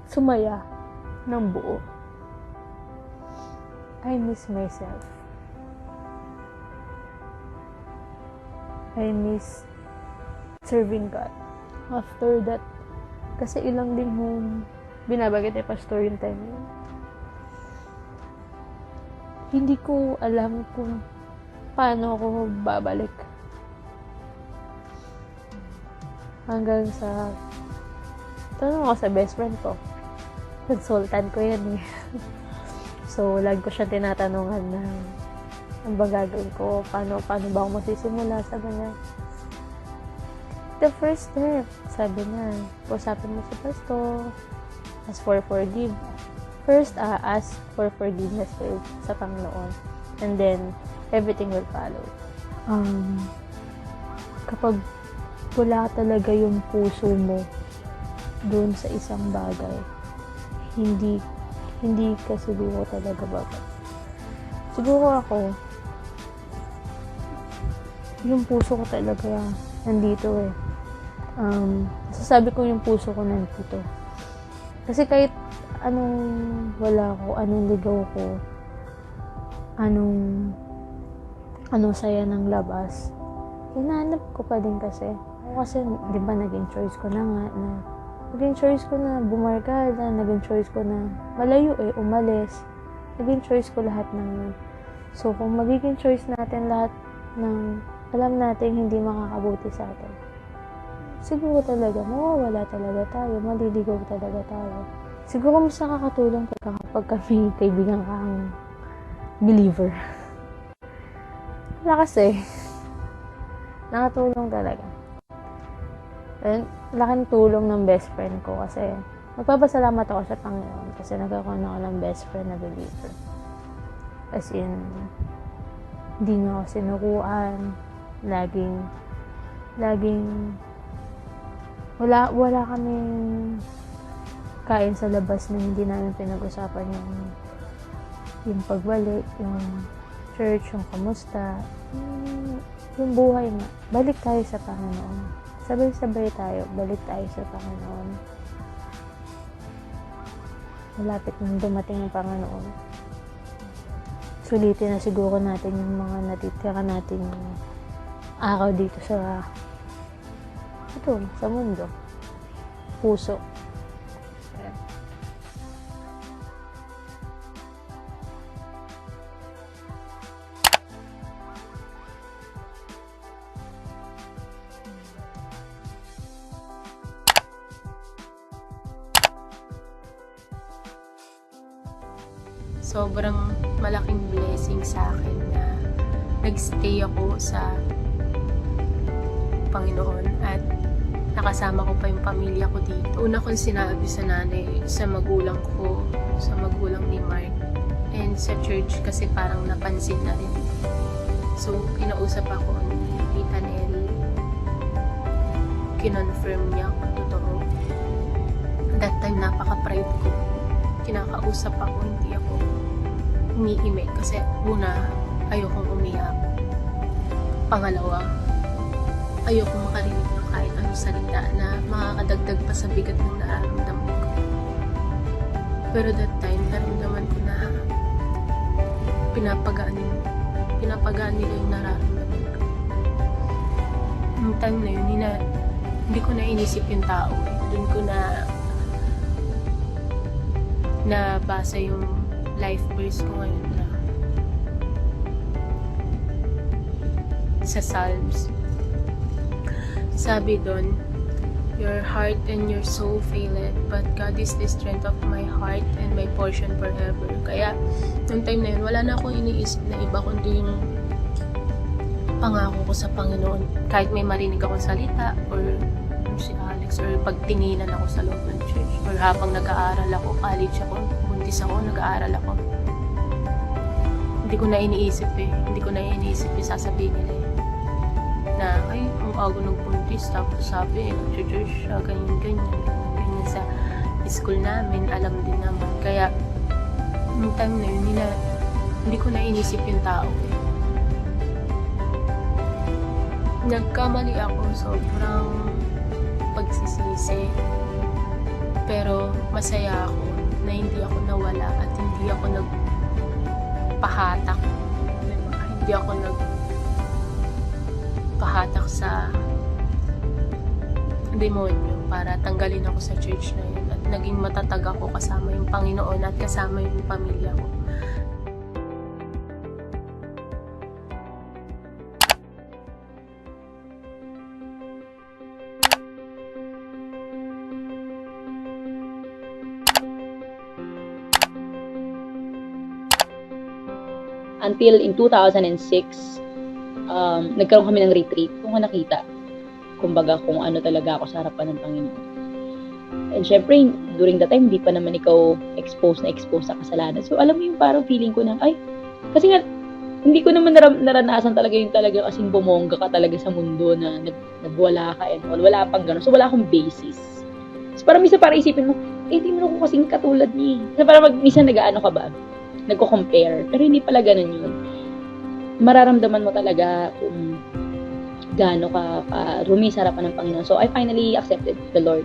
sumaya ng buo. I miss myself. I miss serving God. After that, kasi ilang din hong binabagay ni pastor yung time yun. Hindi ko alam kung paano ako babalik. Hanggang sa tanong ako sa best friend ko. Consultant ko yan eh. So, lagi ko siya tinatanungan na ano ba gagawin ko, paano ba ako masisimula, sabi niya. The first step, sabi niya, usapin mo si pastor, ask for First, ask for forgiveness sa Panginoon. And then, everything will follow. Kapag wala talaga yung puso mo doon sa isang bagay, hindi ka siguro talaga babalik. Siguro ako, yung puso ko talaga nandito eh. Sasabi ko yung puso ko nandito. Kasi kahit anong wala ko, anong ligaw ko, anong saya ng labas, hinahanap ko pa din kasi. Kasi, di ba, naging choice ko na bumarkada, naging choice ko na malayo umalis, naging choice ko lahat ng so, kung magiging choice natin lahat ng alam natin hindi makakabuti sa atin, siguro talaga, mawawala talaga tayo, maliligaw talaga tayo. Siguro mas nakakatulong kapag kami kaibigan kang believer. Wala kasi, nakatulong talaga. Laking tulong ng best friend ko kasi magpapasalamat ako sa Panginoon kasi nagkakaroon ako ng best friend na believer. As in, hindi nga ako sinukuan. Laging wala kaming kain sa labas na hindi namin pinag-usapan yung pagbalik, yung church, yung kamusta, yung buhay nga. Balik tayo sa Panginoon. Sabay-sabay tayo, balik tayo sa Panginoon. Malapit nang dumating ang Panginoon. Sulitin na siguro natin yung mga natitira natin araw dito sa mundo. Puso. Ayan. Sobrang malaking blessing sa akin na nagstay ako sa Panginoon at nakasama ko pa yung pamilya ko dito. Una kong sinabi sa nanay, sa magulang ko, sa magulang ni Mark, and sa church kasi parang napansin na rin. So, kinausap ako ni Tita Nelly. Kinonfirm niya kung totoo. That time, napaka-pride ko. Kinakausap ako, hindi ako umiimik kasi una, ayokong umiyak. Pangalawa, ayokong makarinig ng kahit anong salita na makakadagdag pa sa bigat ng nararamdaman ko. Pero that time, naramdaman ko na pinapagaan nila yung nararamdaman ko. Yung time na yun, hindi ko na inisip yung tao. Doon ko na basa yung life verse ko ngayon na sa Psalms. Sabi doon, your heart and your soul faileth, but God is the strength of my heart and my portion forever. Kaya, nung time na yun, wala na akong iniisip na iba kundi yung pangako ko sa Panginoon. Kahit may marinig akong salita, or si Alex, or pagtinginan ako sa loob ng church, or habang nag-aaral ako, college ako, buntis ako, nag-aaral ako. Hindi ko na iniisip yung sasabihin nila na, ay, ang ako nagpuntis, tapos sabi, church siya, ganyan sa school namin, alam din naman. Kaya, yung time na yun, hindi ko na inisip yung tao. Nagkamali ako, sobrang pagsisisi. Pero, masaya ako na hindi ako nawala at hindi ako nagpahatak. Diba? Hindi ako kahatak sa demonyo para tanggalin ako sa church na yun at naging matatag ako kasama yung Panginoon at kasama yung pamilya ko. Until in 2006, nagkaroon kami ng retreat. Kung nakita, kumbaga kung ano talaga ako sa harapan ng Panginoon. And syempre, during that time, hindi pa naman ikaw exposed sa kasalanan. So, alam mo yung parang feeling ko na, ay, kasi nga, hindi ko naman naranasan talaga yung talaga kasing bumongga ka talaga sa mundo na nagwala ka and all. Wala pang gano'n. So, wala akong basis. So, parang minsan parang isipin mo, hindi mo ako kasing katulad niya. So, parang minsan nag-ano ka ba? Nagko-compare. Pero hindi pala ganun yun. Mararamdaman mo talaga kung gaano ka rumi sa harapan ng Panginoon. So, I finally accepted the Lord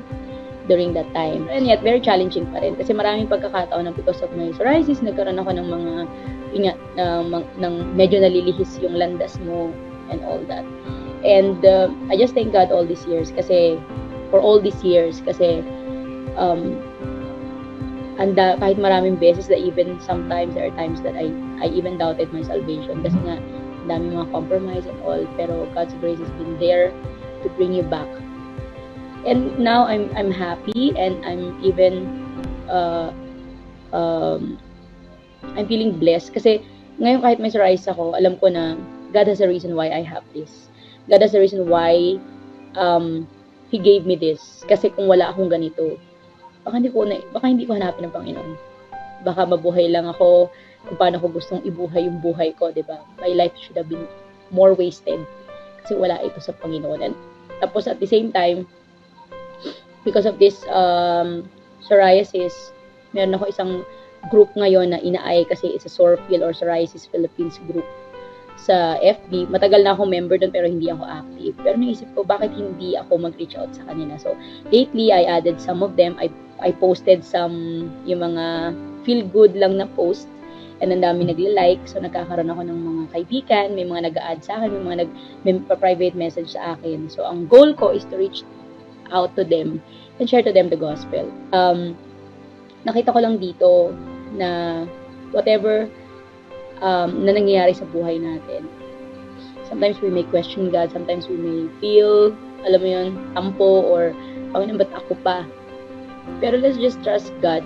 during that time. And yet, very challenging pa rin. Kasi maraming pagkakataon na because of my psoriasis, nagkaroon ako ng mga, ng medyo nalilihis yung landas mo and all that. And I just thank God all these years kasi, for all these years, kasi, kahit maraming beses that even sometimes there are times that I even doubted my salvation kasi nga dami mga compromise and all, pero God's grace has been there to bring you back. And now I'm happy and I'm even I'm feeling blessed kasi ngayon kahit may psoriasis ako, alam ko na God has a reason why I have this. God has a reason why He gave me this. Kasi kung wala akong ganito, baka hindi ko hanapin ng Panginoon. Baka mabuhay lang ako kung paano ko gustong ibuhay yung buhay ko, di ba? My life should have been more wasted kasi wala ito sa Panginoon. And tapos at the same time, because of this psoriasis, meron ako isang group ngayon na inaay kasi it's a Sorfil or Psoriasis Philippines group sa FB. Matagal na akong member doon pero hindi ako active. Pero naisip ko, bakit hindi ako mag-reach out sa kanila? So, lately, I added some of them. I posted some, yung mga feel-good lang na post. And ang dami nagla-like. So, nagkakaroon ako ng mga kaibigan. May mga nag-a-add sa akin. May private message sa akin. So, ang goal ko is to reach out to them and share to them the gospel. Nakita ko lang dito na whatever na nangyayari sa buhay natin. Sometimes we may question God, sometimes we may feel, alam mo yun, tampo or, Panginoon, ba't ako pa? Pero let's just trust God.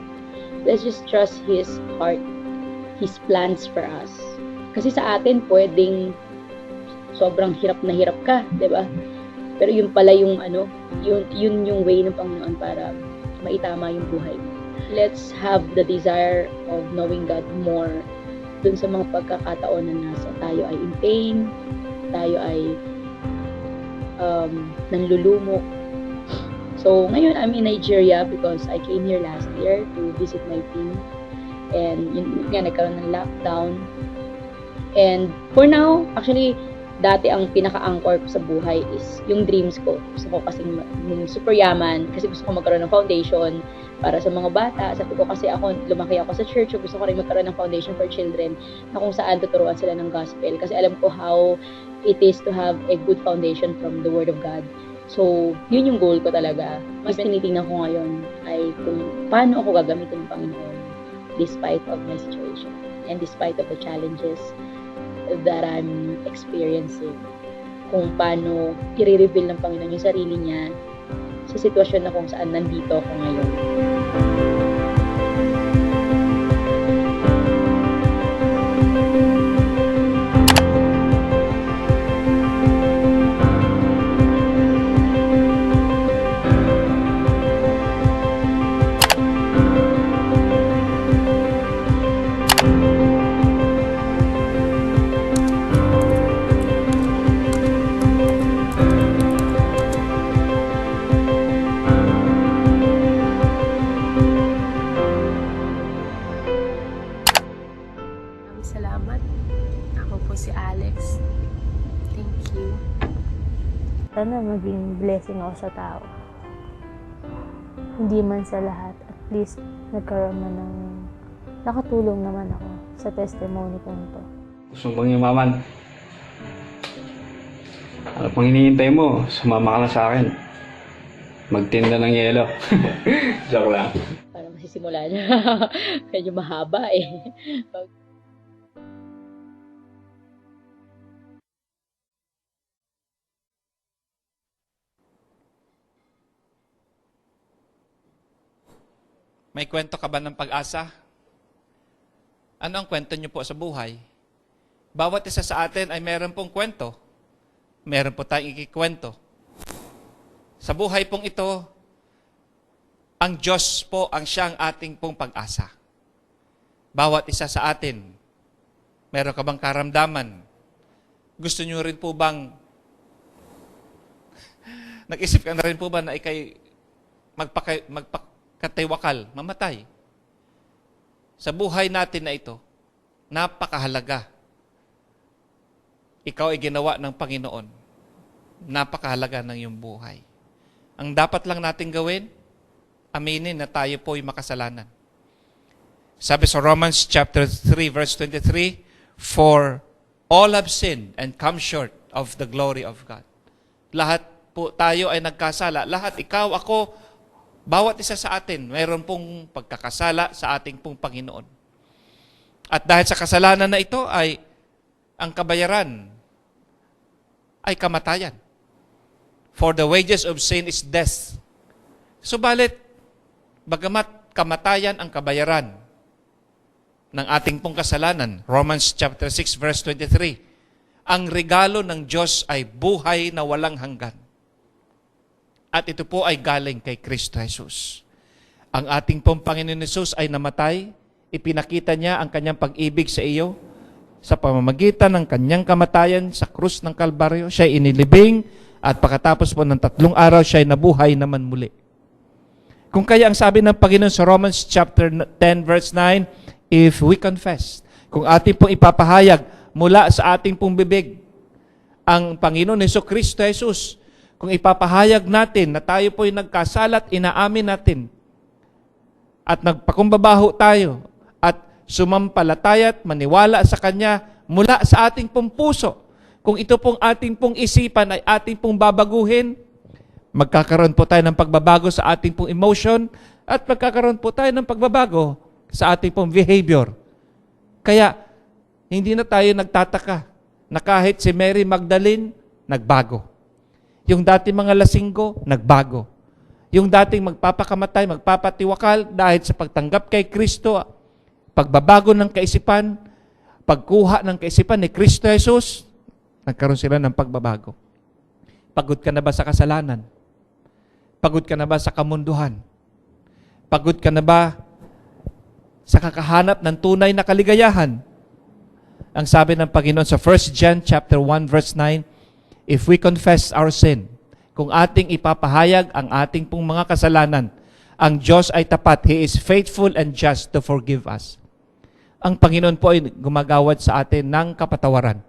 Let's just trust His heart, His plans for us. Kasi sa atin, pwedeng sobrang hirap na hirap ka, di ba? Pero yun pala yung yun yung way ng Panginoon para maitama yung buhay mo. Let's have the desire of knowing God more dun sa mga pagkakataon na nasa tayo ay in pain, tayo ay nanlulumo. So, ngayon I'm in Nigeria because I came here last year to visit my team. And yun nga, nagkaroon ng lockdown. And for now, actually, dati ang pinaka-anchor ko sa buhay is yung dreams ko. Gusto ko kasing super yaman kasi gusto ko magkaroon ng foundation para sa mga bata. Sabi ko kasi lumaki ako sa church, so gusto ko rin magkaroon ng foundation for children na kung saan tuturuan sila ng gospel. Kasi alam ko how it is to have a good foundation from the Word of God. So, yun yung goal ko talaga. Mas tinitingnan ko ngayon ay kung paano ako gagamitin ng Panginoon despite of my situation and despite of the challenges that I'm experiencing. Kung paano i-reveal ng Panginoon yung sarili niya sa sitwasyon na kung saan nandito ako ngayon. Salamat. Ako po si Alex. Thank you. Sana maging blessing ako sa tao. Hindi man sa lahat, at least nagkaroon man ng nakatulong naman ako sa testimony kong to. Gusto mong yumaman? Ano pang hinihintay mo? Sumama ka na sa akin. Magtinda ng yelo. Joke lang. Para masisimula na. Medyo mahaba eh. May kwento ka ba ng pag-asa? Ano ang kwento niyo po sa buhay? Bawat isa sa atin ay meron pong kwento. Meron po tayong ikikwento. Sa buhay pong ito, ang Diyos po ang siyang ating pong pag-asa. Bawat isa sa atin, meron ka bang karamdaman? Gusto niyo rin po bang, nag-isip ka na rin po ba na ikay magpakatiwakal, mamatay? Sa buhay natin na ito, napakahalaga. Ikaw ay ginawa ng Panginoon. Napakahalaga ng iyong buhay. Ang dapat lang natin gawin, aminin na tayo po ay makasalanan. Sabi sa Romans chapter 3 verse 23, "For all have sinned and come short of the glory of God." Lahat po tayo ay nagkasala. Lahat, ikaw, ako, bawat isa sa atin, mayroon pong pagkakasala sa ating pong Panginoon. At dahil sa kasalanan na ito ay ang kabayaran ay kamatayan. For the wages of sin is death. Subalit, bagamat kamatayan ang kabayaran ng ating pong kasalanan, Romans chapter 6 verse 23, ang regalo ng Diyos ay buhay na walang hanggan. At ito po ay galing kay Kristo Jesus. Ang ating pong Panginoon Jesus ay namatay, ipinakita niya ang kanyang pag-ibig sa iyo sa pamamagitan ng kanyang kamatayan sa krus ng Kalbaryo. Siya ay inilibing at pagkatapos po ng 3 araw, siya ay nabuhay naman muli. Kung kaya ang sabi ng Panginoon sa Romans chapter 10 verse 9, if we confess, kung ating pong ipapahayag mula sa ating pong bibig ang Panginoon Kristo Jesus, kung ipapahayag natin na tayo po'y nagkasalat, inaamin natin, at nagpakumbabaho tayo, at sumampalataya at maniwala sa Kanya mula sa ating pong puso, kung ito pong ating pong isipan ay ating pong babaguhin, magkakaroon po tayo ng pagbabago sa ating pong emotion, at magkakaroon po tayo ng pagbabago sa ating pong behavior. Kaya, hindi na tayo nagtataka na kahit si Mary Magdalene, nagbago. Yung dating mga lasinggo, nagbago. Yung dating magpapakamatay, magpapatiwakal dahil sa pagtanggap kay Kristo, pagbabago ng kaisipan, pagkuha ng kaisipan ni Kristo Jesus, nagkaroon sila ng pagbabago. Pagod ka na ba sa kasalanan? Pagod ka na ba sa kamunduhan? Pagod ka na ba sa kakahanap ng tunay na kaligayahan? Ang sabi ng Panginoon sa 1 John chapter 1 verse 9, if we confess our sin, kung ating ipapahayag ang ating pong mga kasalanan, ang Diyos ay tapat. He is faithful and just to forgive us. Ang Panginoon po ay gumagawad sa atin ng kapatawaran.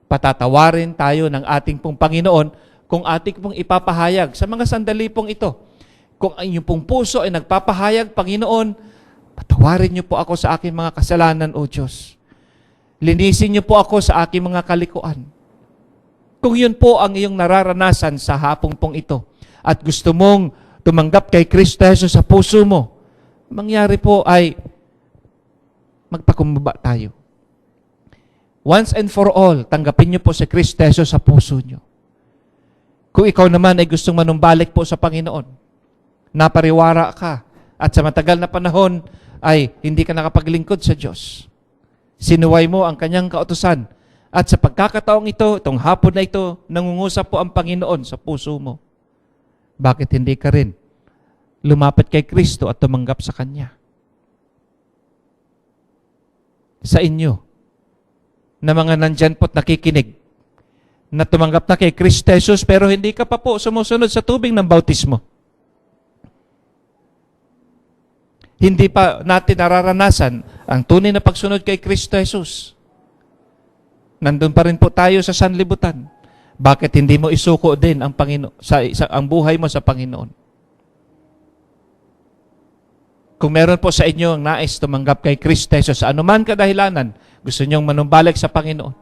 Patatawarin tayo ng ating pong Panginoon kung ating pong ipapahayag sa mga sandali pong ito. Kung ang inyong pong puso ay nagpapahayag, Panginoon, patawarin niyo po ako sa aking mga kasalanan, O Diyos. Linisin niyo po ako sa aking mga kalikuan. Kung yun po ang iyong nararanasan sa hapong pong ito at gusto mong tumanggap kay Kristo Jesus sa puso mo, mangyari po ay magpakumbaba tayo. Once and for all, tanggapin niyo po si Kristo Jesus sa puso niyo. Kung ikaw naman ay gustong manumbalik po sa Panginoon, napariwara ka at sa matagal na panahon ay hindi ka nakapaglingkod sa Diyos, sinuway mo ang kanyang kautusan, at sa pagkakataong ito, itong hapon na ito, nangungusap po ang Panginoon sa puso mo. Bakit hindi ka rin lumapit kay Kristo at tumanggap sa Kanya? Sa inyo, na mga nandyan po't nakikinig, na tumanggap na kay Kristo Jesus, pero hindi ka pa po sumusunod sa tubig ng bautismo. Hindi pa natin nararanasan ang tunay na pagsunod kay Kristo Jesus. Nandun pa rin po tayo sa sanlibutan. Bakit hindi mo isuko din ang Panginoon ang buhay mo sa Panginoon? Kung meron po sa inyo ang nais tumanggap kay Kristo Jesus sa anuman kadahilanan, gusto niyong manumbalik sa Panginoon,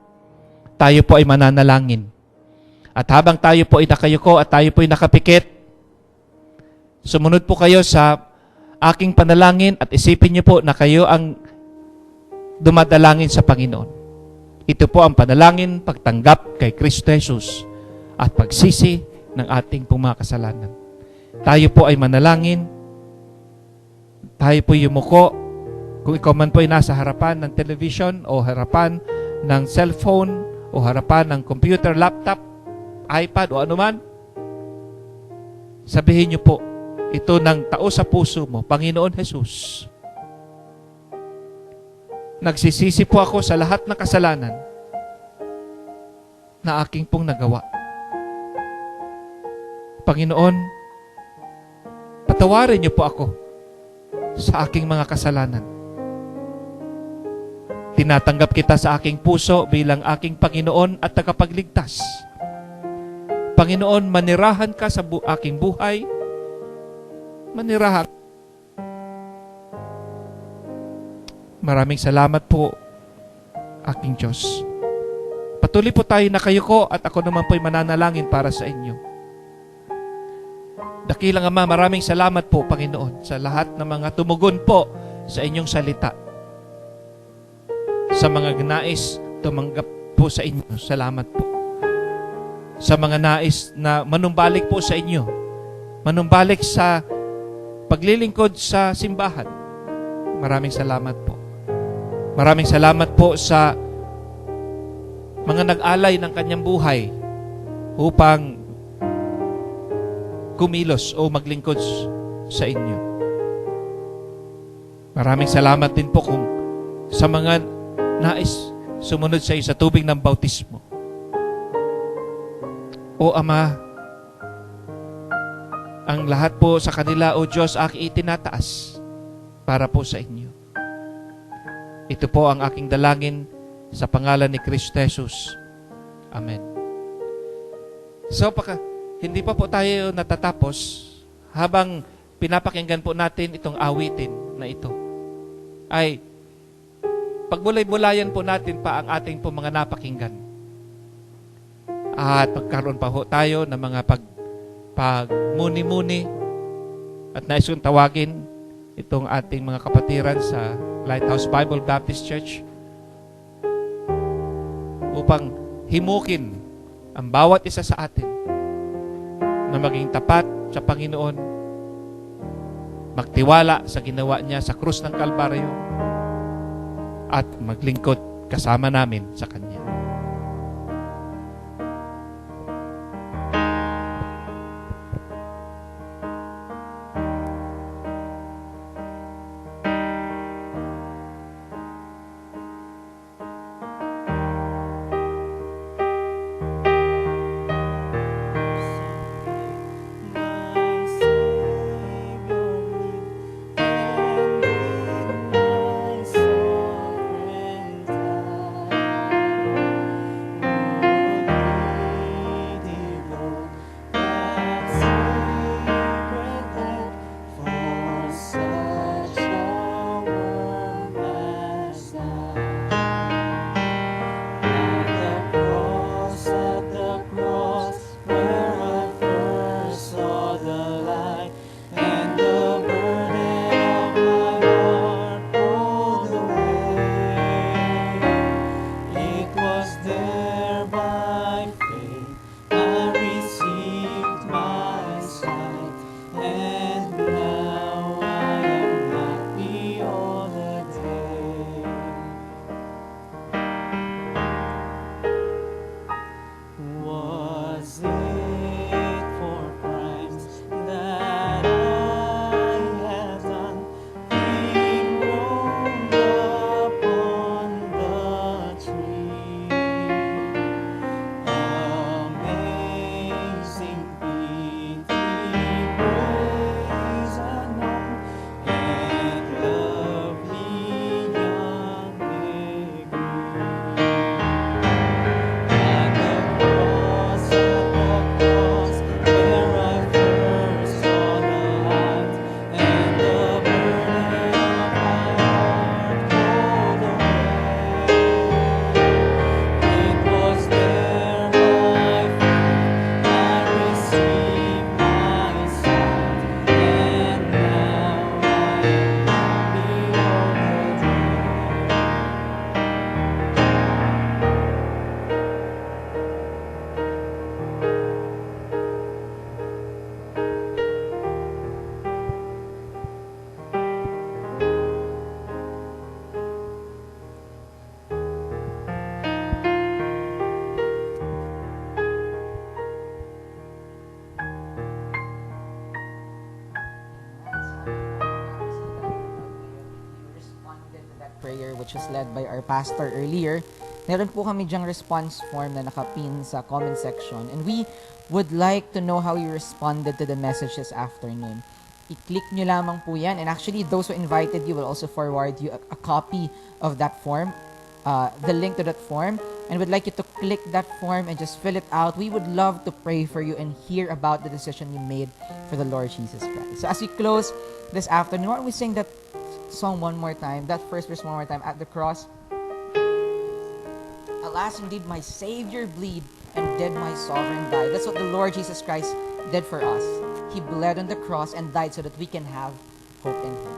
tayo po ay mananalangin. At habang tayo po ay nakayuko at tayo po ay nakapikit, sumunod po kayo sa aking panalangin at isipin niyo po na kayo ang dumadalangin sa Panginoon. Ito po ang panalangin, pagtanggap kay Kristo Jesus at pagsisi ng ating pong mga kasalanan. Tayo po ay manalangin, tayo po yumuko. Kung ikaw man po ay nasa harapan ng television o harapan ng cellphone o harapan ng computer, laptop, iPad o anuman, sabihin niyo po, ito ng tao sa puso mo, Panginoon Jesus. Nagsisisi po ako sa lahat ng kasalanan na aking pong nagawa. Panginoon, patawarin niyo po ako sa aking mga kasalanan. Tinatanggap kita sa aking puso bilang aking Panginoon at tagapagligtas. Panginoon, manirahan ka sa aking buhay. Manirahan. Maraming salamat po, aking Diyos. Patuloy po tayo nakayuko at ako naman po'y mananalangin para sa inyo. Dakilang Ama, maraming salamat po, Panginoon, sa lahat ng mga tumugon po sa inyong salita. Sa mga nais tumanggap po sa inyo, salamat po. Sa mga nais na manumbalik po sa inyo, manumbalik sa paglilingkod sa simbahan, maraming salamat po. Maraming salamat po sa mga nag-alay ng kanyang buhay upang kumilos o maglingkod sa inyo. Maraming salamat din po kung sa mga nais sumunod sa iyo sa tubig ng bautismo. O Ama, ang lahat po sa kanila, O Diyos, aking itinataas para po sa inyo. Ito po ang aking dalangin sa pangalan ni Kristo Jesus. Amen. So, hindi pa po tayo natatapos habang pinapakinggan po natin itong awitin na ito. Ay, pagbulay-bulayan po natin pa ang ating po mga napakinggan. At magkaroon pa po tayo ng mga pagmuni-muni at nais kong tawagin itong ating mga kapatiran sa Lighthouse Bible Baptist Church upang himukin ang bawat isa sa atin na maging tapat sa Panginoon, magtiwala sa ginawa niya sa krus ng Kalbaryo at maglingkod kasama namin sa Kanya. My Savior, my sovereign God. which was led by our pastor earlier, meron po kami dyang response form na nakapin sa comment section. And we would like to know how you responded to the message this afternoon. I-click nyo lamang po yan. And actually, those who invited you will also forward you a copy of that form, the link to that form. And would like you to click that form and just fill it out. We would love to pray for you and hear about the decision you made for the Lord Jesus Christ. So as we close this afternoon, why don't we sing that song one more time, that first verse one more time, At the Cross. Alas, indeed, my Savior bleed, and did my sovereign die. That's what the Lord Jesus Christ did for us. He bled on the cross and died so that we can have hope in Him.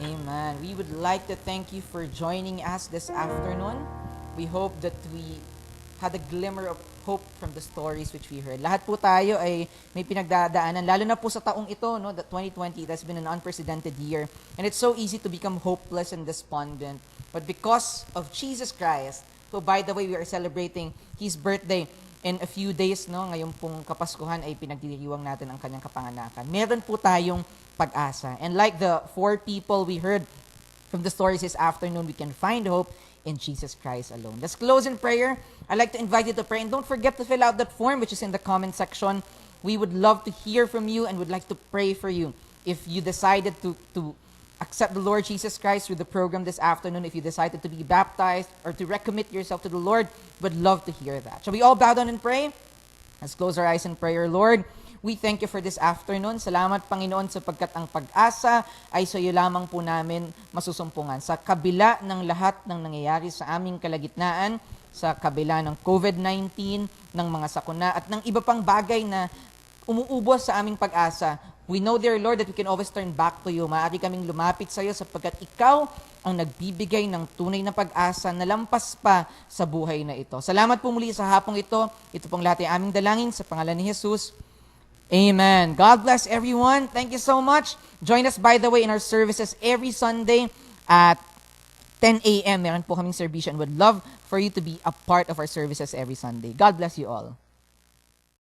Amen. We would like to thank you for joining us this afternoon. We hope that we had a glimmer of hope from the stories which we heard. Lahat po tayo ay may pinagdadaanan, lalo na po sa taong ito, no, that 2020, that's been an unprecedented year. And it's so easy to become hopeless and despondent. But because of Jesus Christ, who by the way, we are celebrating His birthday in a few days, no, ngayon pong Kapaskuhan ay pinagdiriwang natin ang kanyang kapanganakan. Meron po tayong pag-asa. And like the 4 people we heard from the stories this afternoon, we can find hope in Jesus Christ alone. Let's close in prayer. I'd like to invite you to pray. And don't forget to fill out that form which is in the comment section. We would love to hear from you and would like to pray for you. If you decided to accept the Lord Jesus Christ through the program this afternoon, if you decided to be baptized or to recommit yourself to the Lord, would love to hear that. Shall we all bow down and pray? Let's close our eyes in prayer. Lord, we thank you for this afternoon. Salamat, Panginoon, sapagkat ang pag-asa ay sa iyo lamang po namin masusumpungan. Sa kabila ng lahat ng nangyayari sa aming kalagitnaan, sa kabila ng COVID-19, ng mga sakuna, at ng iba pang bagay na umuubos sa aming pag-asa, we know, dear Lord, that we can always turn back to you. Maaari kaming lumapit sa iyo sapagkat ikaw ang nagbibigay ng tunay na pag-asa na lampas pa sa buhay na ito. Salamat po muli sa hapong ito. Ito pong lahat ay aming dalangin sa pangalan ni Jesus. Amen. God bless everyone. Thank you so much. Join us, by the way, in our services every Sunday at 10 a.m. Meron po kaming servisyo and would love for you to be a part of our services every Sunday. God bless you all.